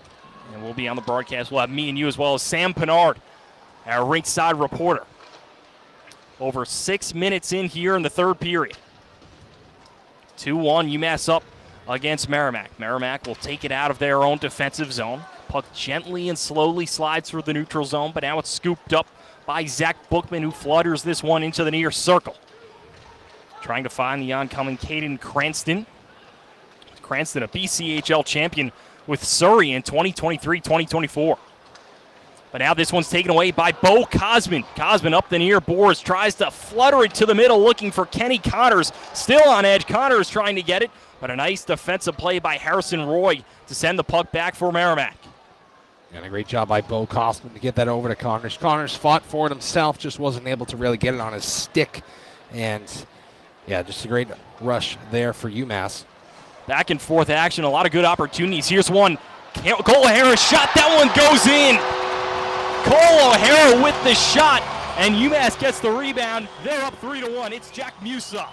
And we'll be on the broadcast. We'll have me and you as well as Sam Pinard, our rinkside reporter. Over 6 minutes in here in the third period. 2-1, UMass up against Merrimack. Merrimack will take it out of their own defensive zone. Puck gently and slowly slides through the neutral zone, but now it's scooped up by Zach Bookman, who flutters this one into the near circle. Trying to find the oncoming Caden Cranston. Cranston, a BCHL champion with Surrey in 2023-2024. But now this one's taken away by Bo Cosman. Cosman up the near boards, tries to flutter it to the middle, looking for Kenny Connors. Still on edge. Connors trying to get it, but a nice defensive play by Harrison Roy to send the puck back for Merrimack.
And a great job by Bo Cosman to get that over to Connors. Connors fought for it himself, just wasn't able to really get it on his stick. And, yeah, just a great rush there for UMass.
Back and forth action, a lot of good opportunities. Here's one. Cole O'Hara shot. That one goes in. Cole O'Hara with the shot, and UMass gets the rebound. They're up 3-1. It's Jack Musa.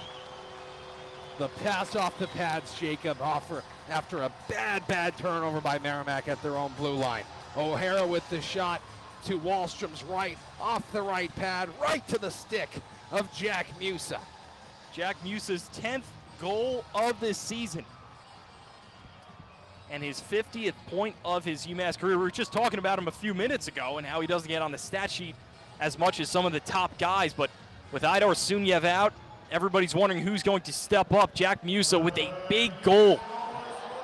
The pass off the pads, Jacob, after a bad turnover by Merrimack at their own blue line. O'Hara with the shot to Wallstrom's right, off the right pad, right to the stick of Jack Musa.
Jack Musa's 10th goal of this season, and his 50th point of his UMass career. We were just talking about him a few minutes ago and how he doesn't get on the stat sheet as much as some of the top guys, but with Idar Sunyev out, everybody's wondering who's going to step up. Jack Musa with a big goal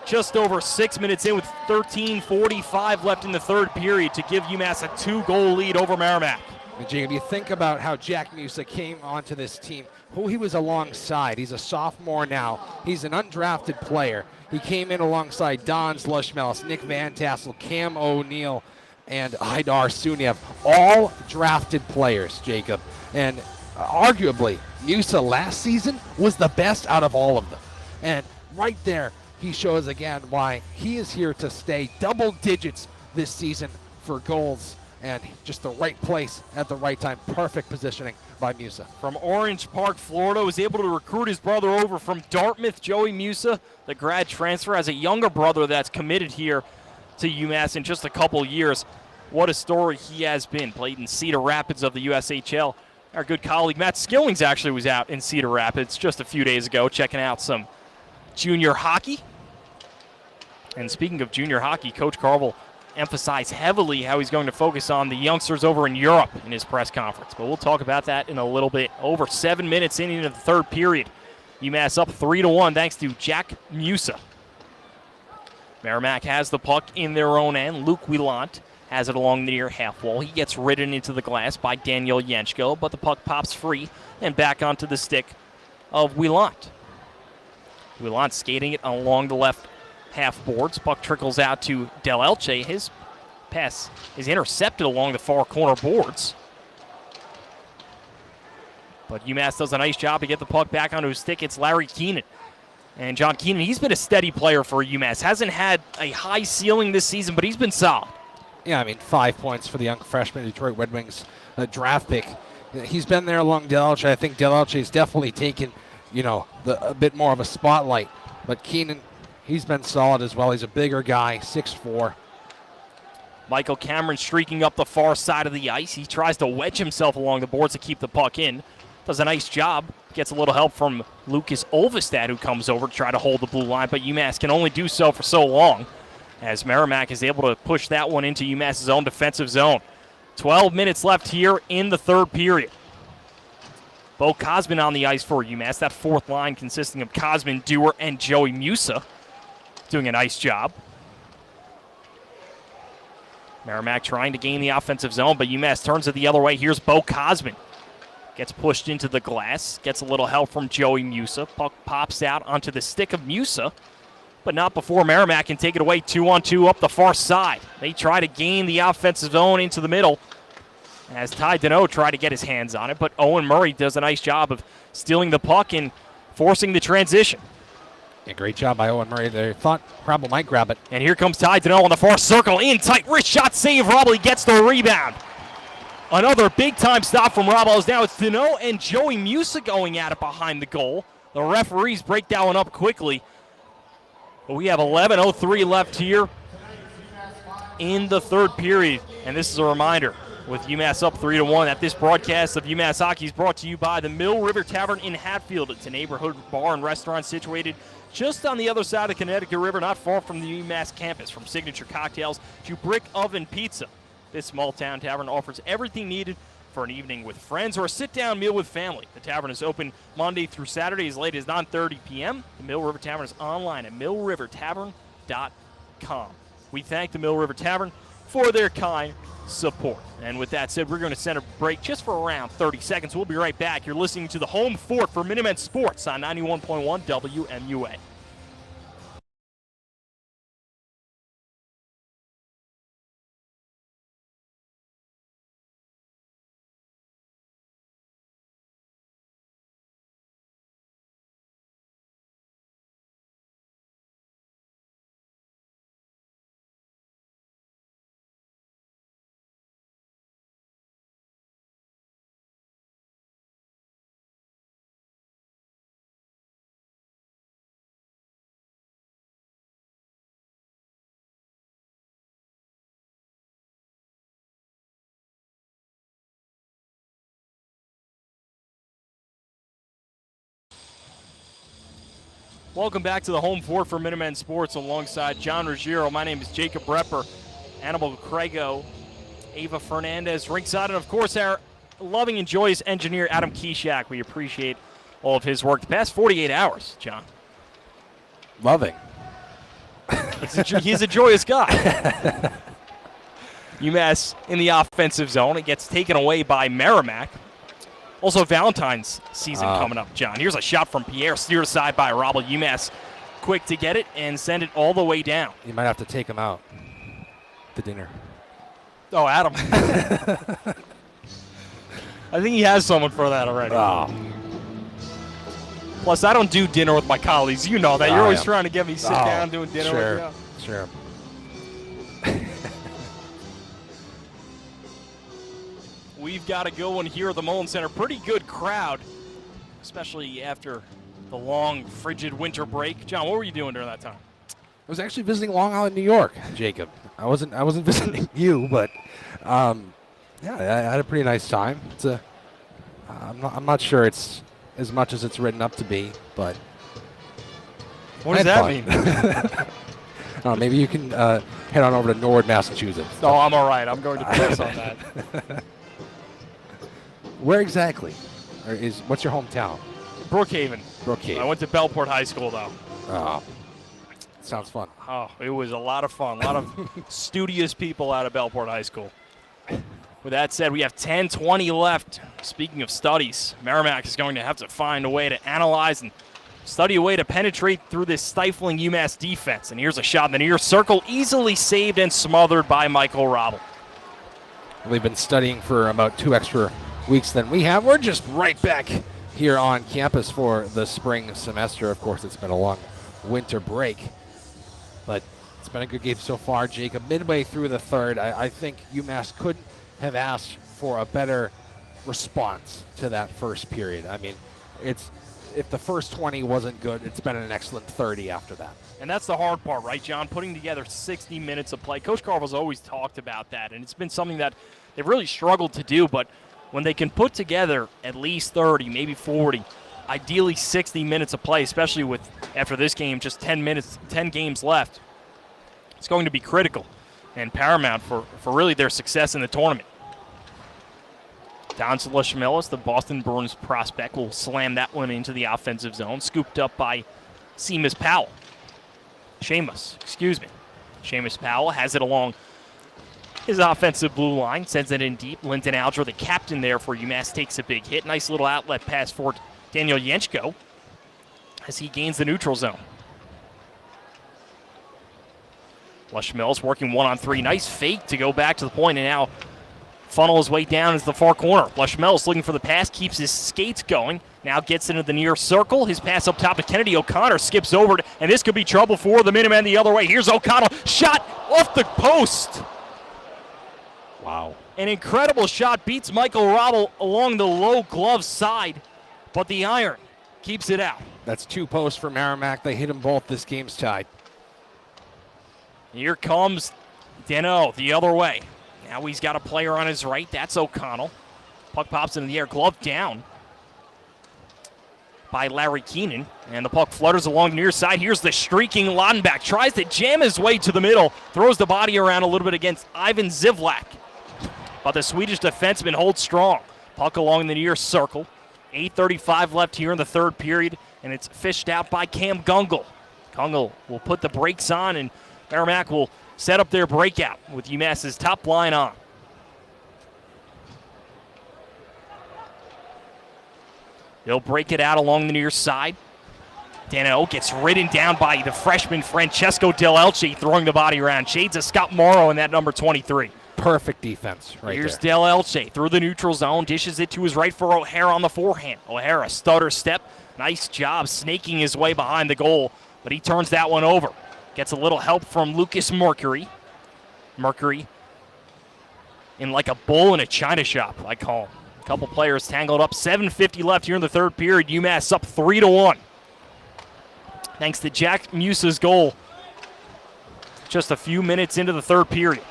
just over 6 minutes in with 13:45 left in the third period to give UMass a 2-goal lead over Merrimack.
And Jacob, you think about how Jack Musa came onto this team, who he was alongside. He's a sophomore now. He's an undrafted player. He came in alongside Don Zlashmelis, Nick Van Tassel, Cam O'Neill, and Idar Sunyev, all drafted players, Jacob. And arguably, Musa last season was the best out of all of them. And right there, he shows again why he is here to stay. Double digits this season for goals, and just the right place at the right time. Perfect positioning by Musa.
From Orange Park, Florida, was able to recruit his brother over from Dartmouth. Joey Musa, the grad transfer, has a younger brother that's committed here to UMass in just a couple years. What a story he has been. Played in Cedar Rapids of the USHL. Our good colleague Matt Skillings actually was out in Cedar Rapids just a few days ago checking out some junior hockey. And speaking of junior hockey, Coach Carvel emphasized heavily how he's going to focus on the youngsters over in Europe in his press conference. But we'll talk about that in a little bit. Over 7 minutes into the third period. UMass up 3-1 thanks to Jack Musa. Merrimack has the puck in their own end. Luke Wielant has it along the near half wall. He gets ridden into the glass by Daniel Yenchko, but the puck pops free and back onto the stick of Wielant. Willant skating it along the left half boards. Puck trickles out to Del Elche. His pass is intercepted along the far corner boards. But UMass does a nice job to get the puck back onto his stick. It's Larry Keenan. And John Keenan, he's been a steady player for UMass. Hasn't had a high ceiling this season, but he's been solid.
Yeah, I mean, 5 points for the young freshman Detroit Red Wings draft pick. He's been there along Del Elche. I think Del Elche has definitely taken, a bit more of a spotlight. But Keenan, he's been solid as well. He's a bigger guy, 6'4".
Michael Cameron streaking up the far side of the ice. He tries to wedge himself along the boards to keep the puck in. Does a nice job. Gets a little help from Lucas Olvestad, who comes over to try to hold the blue line, but UMass can only do so for so long, as Merrimack is able to push that one into UMass's own defensive zone. 12 minutes left here in the third period. Bo Cosman on the ice for UMass. That fourth line consisting of Cosman, Dewar, and Joey Musa doing a nice job. Merrimack trying to gain the offensive zone, but UMass turns it the other way. Here's Bo Cosman. Gets pushed into the glass. Gets a little help from Joey Musa. Puck pops out onto the stick of Musa, but not before Merrimack can take it away 2-on-2 up the far side. They try to gain the offensive zone into the middle as Ty Deneau tried to get his hands on it, but Owen Murray does a nice job of stealing the puck and forcing the transition.
Yeah, great job by Owen Murray there. Thought Rabel might grab it.
And here comes Ty Deneau on the far circle. In tight, wrist shot save. Rabel gets the rebound. Another big-time stop from Rabel. Now it's Deneau and Joey Musa going at it behind the goal. The referees break that one up quickly. But we have 11:03 left here in the third period. And this is a reminder, with UMass up 3-1, that this broadcast of UMass Hockey is brought to you by the Mill River Tavern in Hatfield. It's a neighborhood bar and restaurant situated just on the other side of the Connecticut River, not far from the UMass campus. From signature cocktails to brick oven pizza, this small-town tavern offers everything needed for an evening with friends or a sit-down meal with family. The tavern is open Monday through Saturday as late as 9:30 p.m. The Mill River Tavern is online at millrivertavern.com. We thank the Mill River Tavern for their kind support. And with that said, we're going to send a break just for around 30 seconds. We'll be right back. You're listening to the Home Fort for Minutemen Sports on 91.1 WMUA. Welcome back to the Home Fort for Minutemen Sports alongside John Ruggiero. My name is Jacob Repper, Annabelle Craigo, Ava Fernandez ringside, and of course our loving and joyous engineer Adam Kishak. We appreciate all of his work the past 48 hours, John.
Loving.
He's a joyous guy. UMass in the offensive zone. It gets taken away by Merrimack. Also, Valentine's season coming up, John. Here's a shot from Pierre, steered aside by Rabel. UMass quick to get it and send it all the way down.
You might have to take him out to dinner.
Oh, Adam. I think he has someone for that already.
Oh.
Plus, I don't do dinner with my colleagues. You know that. You're always trying to get me sit down doing dinner with you.
Sure.
We've got a good one here at the Mullen Center. Pretty good crowd, especially after the long, frigid winter break. John, what were you doing during that time?
I was actually visiting Long Island, New York, Jacob. I wasn't visiting you, but yeah, I had a pretty nice time. It's I'm not sure it's as much as it's written up to be, but
what does that mean?
Maybe you can head on over to Norwood, Massachusetts.
Oh, I'm all right. I'm going to pass on that.
Where exactly? What's your hometown?
Brookhaven.
Brookhaven.
I went to Bellport High School, though.
Oh, sounds fun.
Oh, it was a lot of fun. A lot of studious people out of Bellport High School. With that said, we have 10:20 left. Speaking of studies, Merrimack is going to have to find a way to analyze and study a way to penetrate through this stifling UMass defense. And here's a shot in the near circle, easily saved and smothered by Michael Robble.
We've been studying for about 2 extra weeks than we have. We're just right back here on campus for the spring semester. Of course, it's been a long winter break, but it's been a good game so far, Jacob. Midway through the third, I think UMass couldn't have asked for a better response to that first period. I mean, if the first 20 wasn't good, it's been an excellent 30 after that.
And that's the hard part, right, John? Putting together 60 minutes of play. Coach Carvel's always talked about that, and it's been something that they've really struggled to do, but when they can put together at least 30, maybe 40, ideally 60 minutes of play, especially with, after this game, just 10 games left, it's going to be critical and paramount for really their success in the tournament. Don Schmellis, the Boston Bruins prospect, will slam that one into the offensive zone, scooped up by Seamus Powell. Seamus Powell has it along his offensive blue line, sends it in deep. Linton Alger, the captain there for UMass, takes a big hit. Nice little outlet pass for Daniel Yenchko as he gains the neutral zone. Lush Mills working 1-on-3. Nice fake to go back to the point, and now funnel his way down into the far corner. Lush Mills looking for the pass, keeps his skates going. Now gets into the near circle. His pass up top to Kennedy O'Connor, skips over it, and this could be trouble for the Minutemen the other way. Here's O'Connell, shot off the post.
Wow.
An incredible shot, beats Michael Robble along the low glove side, but the iron keeps it out.
That's 2 posts for Merrimack. They hit them both. This game's tied.
Here comes Deno the other way. Now he's got a player on his right. That's O'Connell. Puck pops into the air, glove down by Larry Keenan, and the puck flutters along the near side. Here's the streaking Laudenbach. Tries to jam his way to the middle, throws the body around a little bit against Ivan Zivlak. But the Swedish defenseman holds strong. Puck along the near circle. 8:35 left here in the third period, and it's fished out by Cam Gungle. Gungle will put the brakes on, and Merrimack will set up their breakout with UMass's top line on. They'll break it out along the near side. Dano gets ridden down by the freshman Francesco Del Elche, throwing the body around. Shades of Scott Morrow in that number 23.
Perfect defense right
Here's
there.
Del Elche through the neutral zone, dishes it to his right for O'Hara on the forehand. O'Hara, stutter step. Nice job snaking his way behind the goal, but he turns that one over. Gets a little help from Lucas Mercury. Mercury in like a bull in a china shop, I call him. A couple players tangled up. 7:50 left here in the third period. UMass up 3-1. Thanks to Jack Musa's goal just a few minutes into the third period.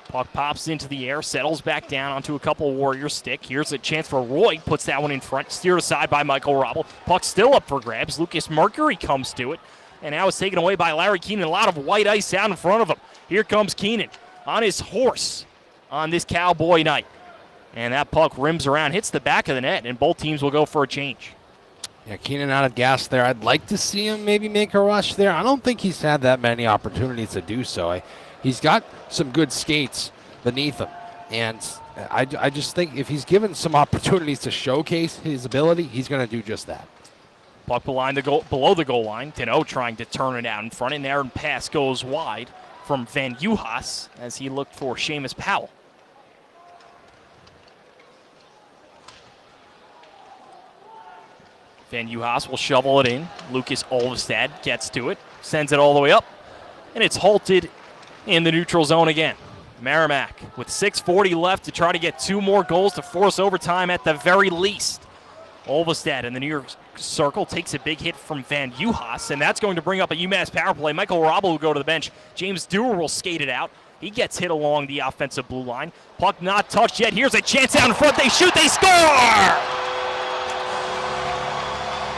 Puck pops into the air, settles back down onto a couple Warriors stick. Here's a chance for Roy, puts that one in front, steered aside by Michael Robble. Puck still up for grabs. Lucas Mercury comes to it, and now it's taken away by Larry Keenan. A lot of white ice out in front of him. Here comes Keenan on his horse on this Cowboy night. And that puck rims around, hits the back of the net, and both teams will go for a change.
Yeah, Keenan out of gas there. I'd like to see him maybe make a rush there. I don't think he's had that many opportunities to do so. He's got some good skates beneath him, and I just think if he's given some opportunities to showcase his ability, he's going to do just that.
Puck below the goal line. Deno trying to turn it out in front, and there pass goes wide from Van Juhas as he looked for Seamus Powell. Van Juhas will shovel it in. Lucas Olvestad gets to it, sends it all the way up, and it's halted in the neutral zone again. Merrimack with 6:40 left to try to get 2 more goals to force overtime at the very least. Olvestad in the near circle takes a big hit from Van Juhas, and that's going to bring up a UMass power play. Michael Robble will go to the bench. James Dewar will skate it out. He gets hit along the offensive blue line. Puck not touched yet. Here's a chance out in front. They shoot. They score!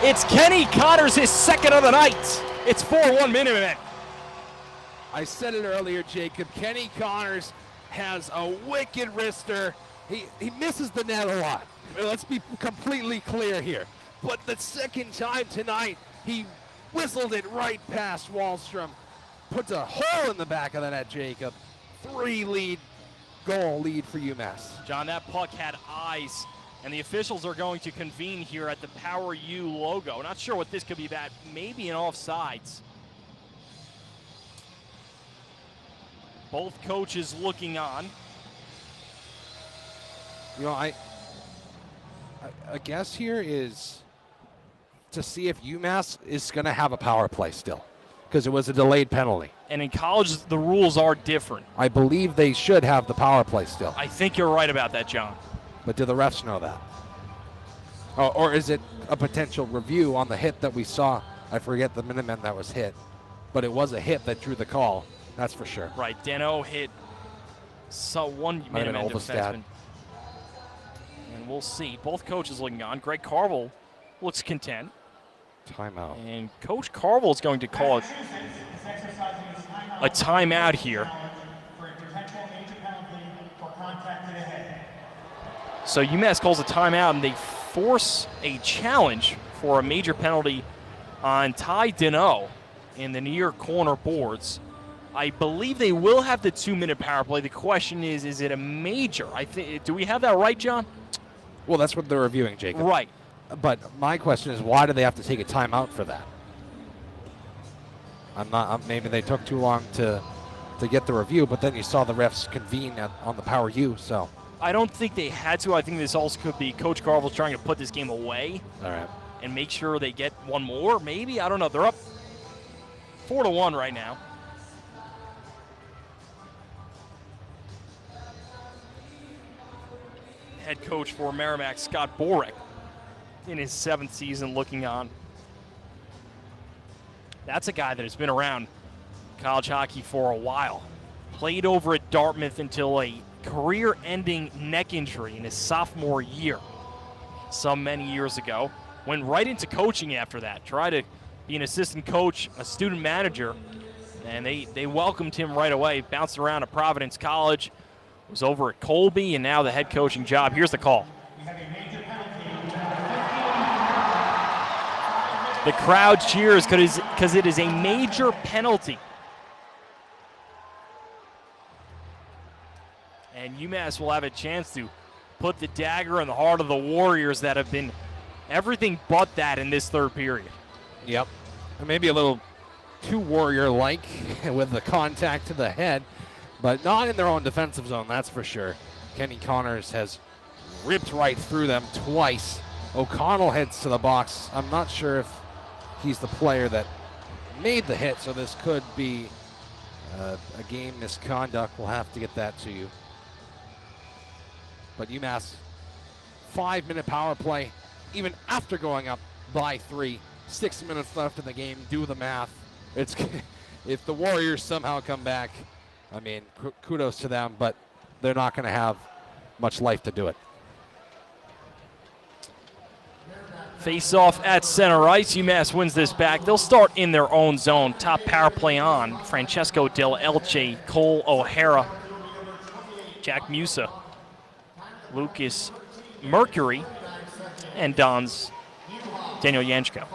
It's Kenny Connors, his second of the night. It's 4-1 Minutemen.
I said it earlier, Jacob. Kenny Connors has a wicked wrister. He misses the net a lot. Let's be completely clear here. But the second time tonight, he whistled it right past Wallstrom. Puts a hole in the back of the net, Jacob. 3-goal lead for UMass.
John, that puck had eyes And the officials are going to convene here at the Power U logo. Not sure what this could be about. Maybe an offsides. Both coaches looking on.
You know, I guess here is to see if UMass is going to have a power play still, because it was a delayed penalty.
And in college, the rules are different.
I believe they should have the power play still.
I think you're right about that, John.
But do the refs know that? Or is it a potential review on the hit that we saw? I forget the Minutemen that was hit, but it was a hit that drew the call. That's for sure.
Right, Deno hit one Minutemen defenseman. And we'll see. Both coaches looking on. Greg Carville looks content.
Timeout.
And Coach Carville is going to call it a timeout here. So UMass calls a timeout, and they force a challenge for a major penalty on Ty Deno in the near corner boards. I believe they will have the 2-minute power play. The question is it a major? Do we have that right, John?
Well, that's what they're reviewing, Jacob.
Right.
But my question is, why do they have to take a timeout for that? Maybe they took too long to get the review, but then you saw the refs convene on the Power U, so.
I don't think they had to. I think this also could be Coach Carville trying to put this game away.
All right.
And make sure they get one more, maybe. I don't know. They're up 4-1 right now. Head coach for Merrimack, Scott Borek, in his 7th season looking on. That's a guy that has been around college hockey for a while. Played over at Dartmouth until a career-ending neck injury in his sophomore year many years ago. Went right into coaching after that. Tried to be an assistant coach, a student manager, and they welcomed him right away. Bounced around at Providence College, was over at Colby, and now the head coaching job. Here's the call. The crowd cheers because it is a major penalty. And UMass will have a chance to put the dagger in the heart of the Warriors that have been everything but that in this third period.
Yep. And maybe a little too Warrior-like with the contact to the head, but not in their own defensive zone, that's for sure. Kenny Connors has ripped right through them twice. O'Connell heads to the box. I'm not sure if he's the player that made the hit, so this could be a game misconduct. We'll have to get that to you. But UMass, 5-minute power play, even after going up by 3. 6 minutes left in the game. Do the math. If the Warriors somehow come back, I mean, kudos to them, but they're not going to have much life to do it.
Face-off at center ice. UMass wins this back. They'll start in their own zone. Top power play on. Francesco Del Elche, Cole O'Hara, Jack Musa, Lucas Mercury, and Don's Daniel Janchko.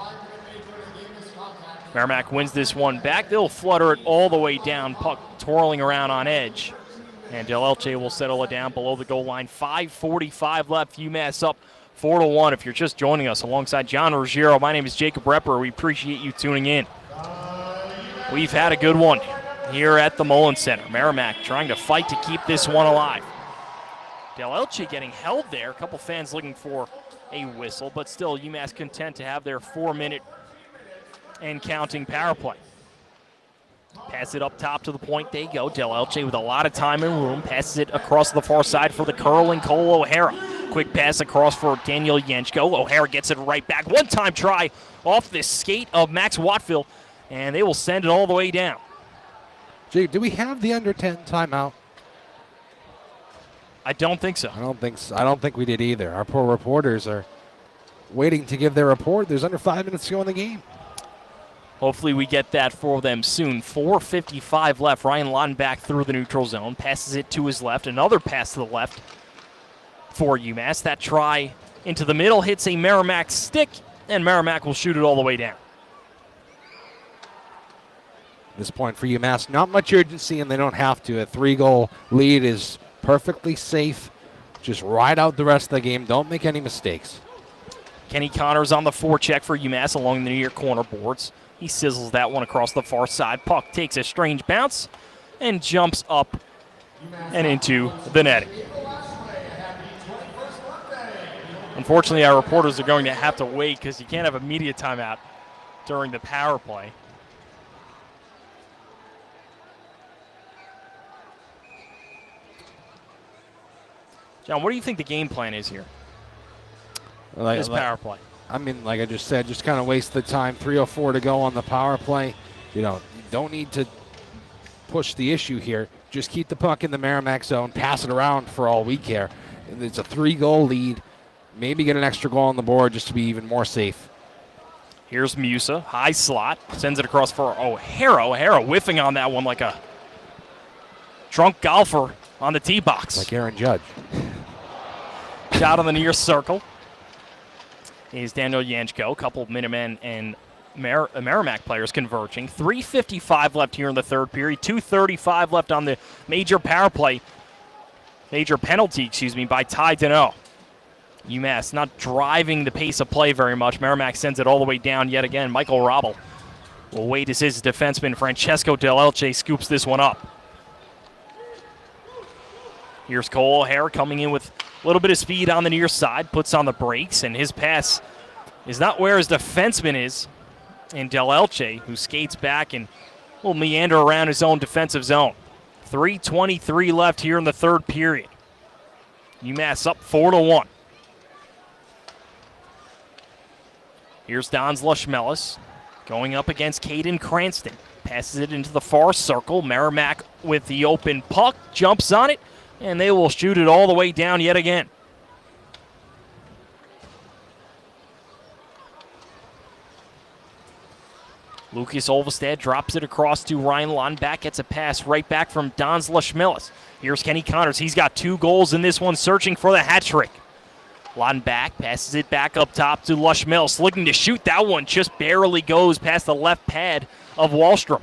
Merrimack wins this one back. They'll flutter it all the way down, puck twirling around on edge. And Del Elche will settle it down below the goal line. 5:45 left. UMass up 4-1. If you're just joining us alongside John Ruggiero, my name is Jacob Repper. We appreciate you tuning in. We've had a good one here at the Mullins Center. Merrimack trying to fight to keep this one alive. Del Elche getting held there. A couple fans looking for a whistle, but still UMass content to have their 4-minute and counting power play. Pass it up top to the point. They go. Del Elche with a lot of time and room. Passes it across the far side for the curling Cole O'Hara. Quick pass across for Daniel Janchko. O'Hara gets it right back. One-time try off the skate of Max Wattville, and they will send it all the way down.
Jake, do we have the under 10 timeout?
I don't think so.
I don't think we did either. Our poor reporters are waiting to give their report. There's under 5 minutes to go in the game.
Hopefully we get that for them soon. 4:55 left. Ryan Lawton back through the neutral zone. Passes it to his left. Another pass to the left for UMass. That try into the middle hits a Merrimack stick, and Merrimack will shoot it all the way down.
This point for UMass, not much urgency, and they don't have to. A 3-goal lead is perfectly safe. just ride out the rest of the game. Don't make any mistakes.
Kenny Connors on the forecheck for UMass along the near corner boards. He sizzles that one across the far side. Puck takes a strange bounce and jumps up and into the netting. Unfortunately, our reporters are going to have to wait because you can't have a media timeout during the power play. John, what do you think the game plan is here? This power play.
I mean, like I just said, just kind of waste the time. 3:04 to go on the power play. You don't need to push the issue here. Just keep the puck in the Merrimack zone, pass it around for all we care. It's a 3-goal lead. Maybe get an extra goal on the board just to be even more safe.
Here's Musa, high slot, sends it across for O'Hara. O'Hara whiffing on that one like a drunk golfer on the tee box.
Like Aaron Judge.
Shot on the near circle is Daniel Yanchko. A couple of Minutemen and Merrimack players converging. 3:55 left here in the third period. 2:35 left on the major power play. Major penalty, by Ty Deneau. UMass not driving the pace of play very much. Merrimack sends it all the way down yet again. Michael Robel will wait as his defenseman Francesco Del Elche scoops this one up. Here's Cole O'Hara coming in with a little bit of speed on the near side, puts on the brakes, and his pass is not where his defenseman is. And Del Elche, who skates back and will meander around his own defensive zone. 3:23 left here in the third period. UMass up 4-1. Here's Don's Lushmelis going up against Caden Cranston. Passes it into the far circle. Merrimack with the open puck, jumps on it, and they will shoot it all the way down yet again. Lucas Olvestad drops it across to Ryan Lonback. Gets a pass right back from Don's Lushmelis. Here's Kenny Connors. He's got 2 goals in this one, searching for the hat trick. Lonback passes it back up top to Lushmelis, looking to shoot. That one just barely goes past the left pad of Wallstrom.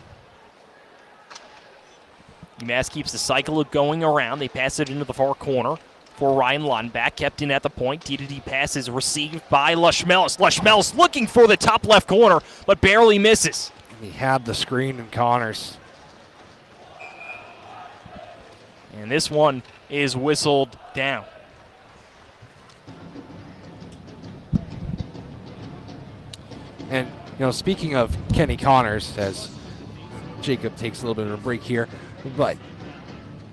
UMass keeps the cycle going around. They pass it into the far corner for Ryan Lonback. Kept in at the point. D-to-D pass is received by Lushmelis. Lushmelis looking for the top left corner, but barely misses.
He had the screen in Connors.
And this one is whistled down.
And, speaking of Kenny Connors, as Jacob takes a little bit of a break here, but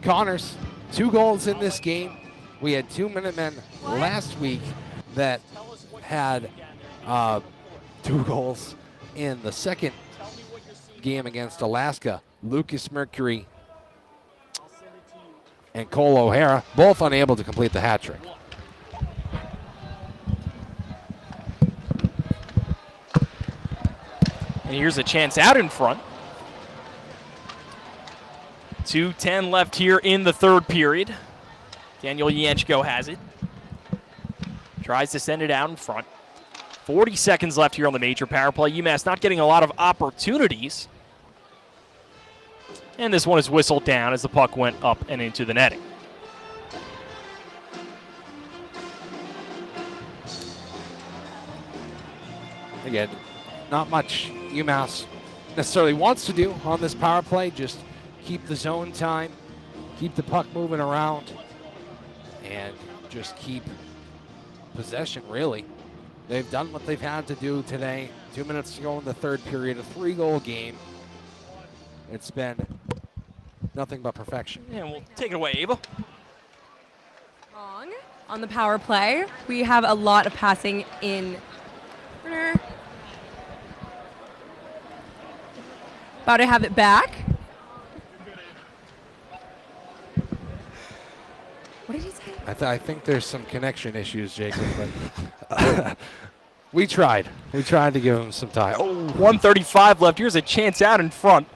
Connors, 2 goals in this game. We had 2 Minutemen last week that had 2 goals in the second game against Alaska. Lucas Mercury and Cole O'Hara, both unable to complete the hat trick.
And here's a chance out in front. 2:10 left here in the third period. Daniel Yanchko has it. Tries to send it out in front. 40 seconds left here on the major power play. UMass not getting a lot of opportunities. And this one is whistled down as the puck went up and into the netting.
Again, not much UMass necessarily wants to do on this power play. Just keep the zone time, keep the puck moving around, and just keep possession, really. They've done what they've had to do today. 2 minutes to go in the third period, a 3-goal game. It's been nothing but perfection.
And we'll take it away, Ava.
Wrong on the power play. We have a lot of passing in. About to have it back. What did he say?
I think there's some connection issues, Jacob, but we tried. We tried to give him some time.
1:35 left. Here's a chance out in front,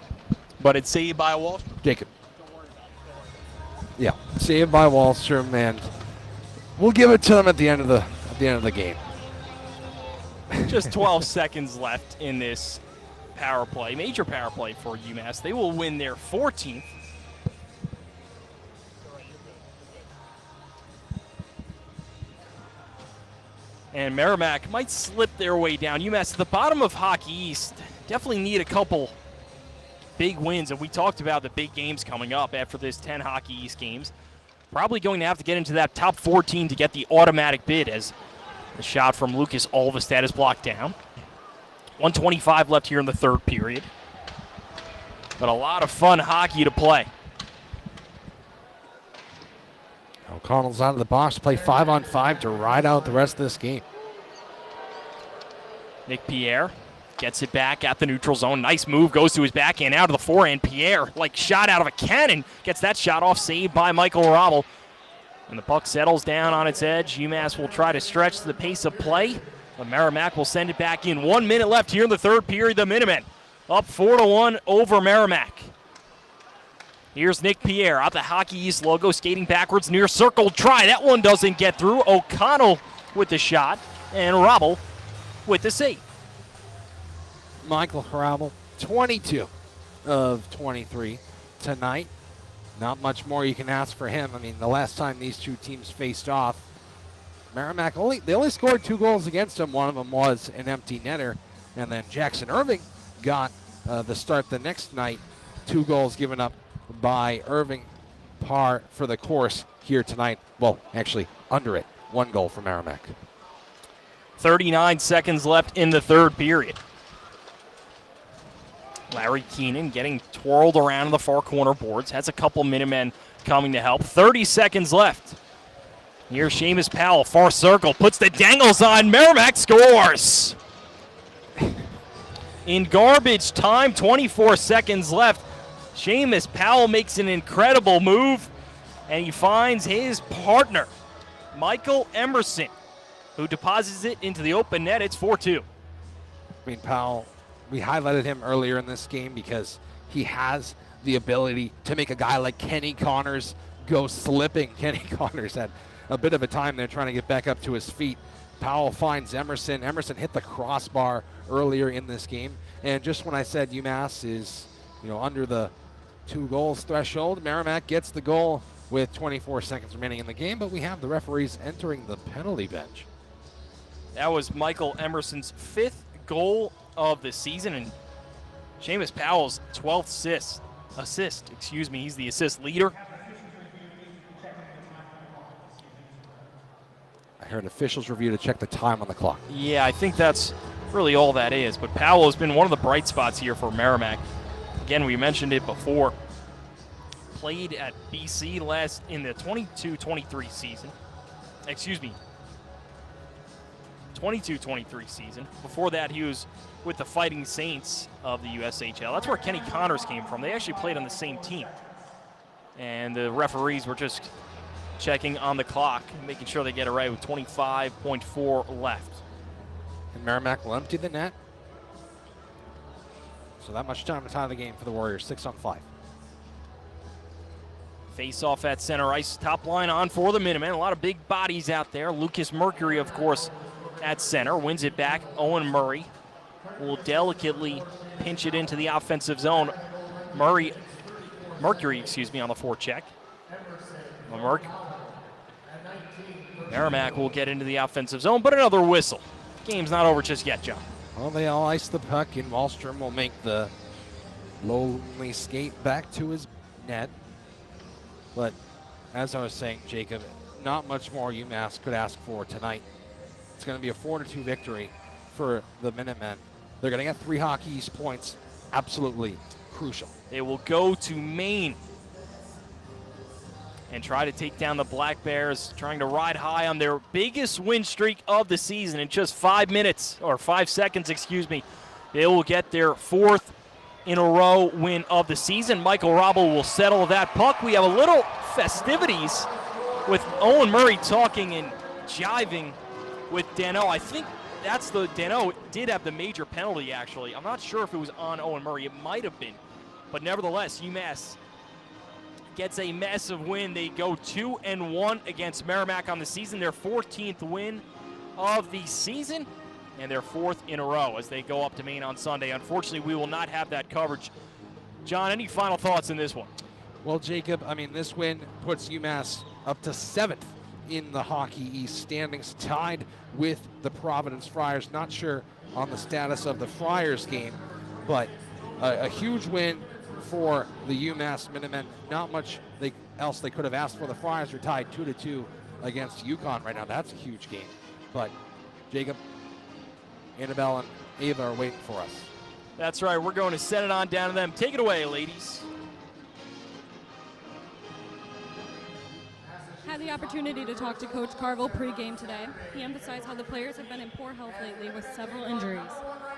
but it's saved by Wallstrom.
Jacob. Yeah, saved by Wallstrom, and we'll give it to them at the end of the game.
Just 12 seconds left in this power play, major power play for UMass. They will win their 14th. And Merrimack might slip their way down. UMass at the bottom of Hockey East definitely need a couple big wins, and we talked about the big games coming up after this 10 Hockey East games. Probably going to have to get into that top 14 to get the automatic bid, as the shot from Lucas Olvestad is blocked down. 1:25 left here in the third period. But a lot of fun hockey to play.
O'Connell's out of the box to play 5-on-5 to ride out the rest of this game.
Nick Pierre gets it back at the neutral zone. Nice move, goes to his backhand, out of the forehand. Pierre, like shot out of a cannon, gets that shot off, saved by Michael Rommel. And the puck settles down on its edge. UMass will try to stretch the pace of play, but Merrimack will send it back in. 1 minute left here in the third period. The Minutemen up 4-1 over Merrimack. Here's Nick Pierre out the Hockey East logo, skating backwards near circle. Try, that one doesn't get through. O'Connell with the shot, and Rommel with the save.
Michael Rommel, 22 of 23 tonight. Not much more you can ask for him. I mean, the last time these two teams faced off, Merrimack they only scored 2 goals against them. One of them was an empty netter. And then Jackson Irving got the start the next night. 2 goals given up by Irving, par for the course here tonight. Well, actually, under it. 1 goal for Merrimack.
39 seconds left in the third period. Larry Keenan getting twirled around in the far corner boards. Has a couple Minutemen coming to help. 30 seconds left. Here's Seamus Powell, far circle, puts the dangles on. Merrimack scores. In garbage time, 24 seconds left. Seamus Powell makes an incredible move, and he finds his partner, Michael Emerson, who deposits it into the open net. It's 4-2.
I mean, Powell, we highlighted him earlier in this game because he has the ability to make a guy like Kenny Connors go slipping. Kenny Connors had a bit of a time there trying to get back up to his feet. Powell finds Emerson. Emerson hit the crossbar earlier in this game. And just when I said UMass is, under the 2 goals threshold, Merrimack gets the goal with 24 seconds remaining in the game, but we have the referees entering the penalty bench.
That was Michael Emerson's 5th goal of the season, and Seamus Powell's 12th assist. He's the assist leader.
I heard officials review to check the time on the clock.
Yeah, I think that's really all that is, but Powell has been one of the bright spots here for Merrimack. Again, we mentioned it before. Played at BC last in the 22-23 season. 22-23 season. Before that, he was with the Fighting Saints of the USHL. That's where Kenny Connors came from. They actually played on the same team. And the referees were just checking on the clock, making sure they get it right with 25.4 left.
And Merrimack will empty the net. So that much time to tie the game for the Warriors, 6-on-5.
Face-off at center ice. Top line on for the Minutemen. A lot of big bodies out there. Lucas Mercury, of course, at center. Wins it back. Owen Murray will delicately pinch it into the offensive zone. Mercury, on the forecheck. Merrimack will get into the offensive zone, but another whistle. Game's not over just yet, John.
Well, they all ice the puck, and Wallstrom will make the lonely skate back to his net. But as I was saying, Jacob, not much more UMass could ask for tonight. It's going to be a 4-2 victory for the Minutemen. They're going to get 3 Hockey East points. Absolutely crucial.
They will go to Maine and try to take down the Black Bears, trying to ride high on their biggest win streak of the season in just 5 seconds. They will get their 4th in a row win of the season. Michael Rommel will settle that puck. We have a little festivities with Owen Murray talking and jiving with Dano. I think that's Dano did have the major penalty, actually. I'm not sure if it was on Owen Murray. It might have been. But nevertheless, UMass gets a massive win. They go 2-1 against Merrimack on the season. Their 14th win of the season and their 4th in a row as they go up to Maine on Sunday. Unfortunately, we will not have that coverage. John, any final thoughts in this one?
Well, Jacob, this win puts UMass up to 7th in the Hockey East standings, tied with the Providence Friars. Not sure on the status of the Friars game, but a huge win for the UMass Minutemen. Not much else they could have asked for. The Friars are tied 2-2 against UConn right now. That's a huge game. But Jacob, Annabelle, and Ava are waiting for us.
That's right. We're going to send it on down to them. Take it away, ladies.
Had the opportunity to talk to Coach Carville pregame today. He emphasized how the players have been in poor health lately with several injuries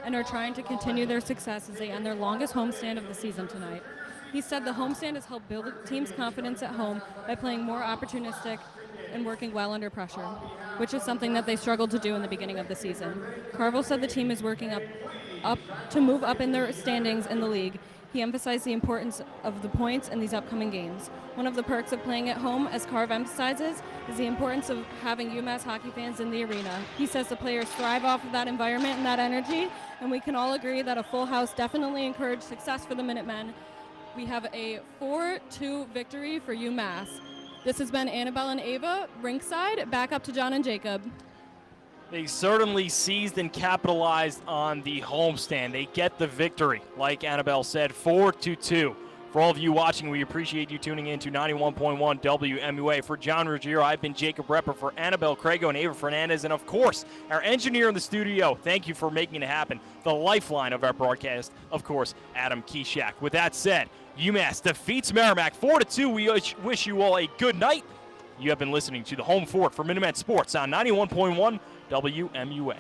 and are trying to continue their success as they end their longest homestand of the season tonight. He said the homestand has helped build the team's confidence at home by playing more opportunistic and working well under pressure, which is something that they struggled to do in the beginning of the season. Carville said the team is working up to move up in their standings in the league. He emphasized the importance of the points in these upcoming games. One of the perks of playing at home, as Carv emphasizes, is the importance of having UMass hockey fans in the arena. He says the players thrive off of that environment and that energy, and we can all agree that a full house definitely encouraged success for the Minutemen. We have a 4-2 victory for UMass. This has been Annabelle and Ava, rinkside. Back up to John and Jacob.
They certainly seized and capitalized on the homestand. They get the victory, like Annabelle said, 4-2. For all of you watching, we appreciate you tuning in to 91.1 WMUA. For John Ruggiero, I've been Jacob Repper. For Annabelle Crago and Ava Fernandez, and of course, our engineer in the studio, thank you for making it happen. The lifeline of our broadcast, of course, Adam Kishak. With that said, UMass defeats Merrimack 4-2. We wish you all a good night. You have been listening to the Home Fort for Minutemen Sports on 91.1 WMUA.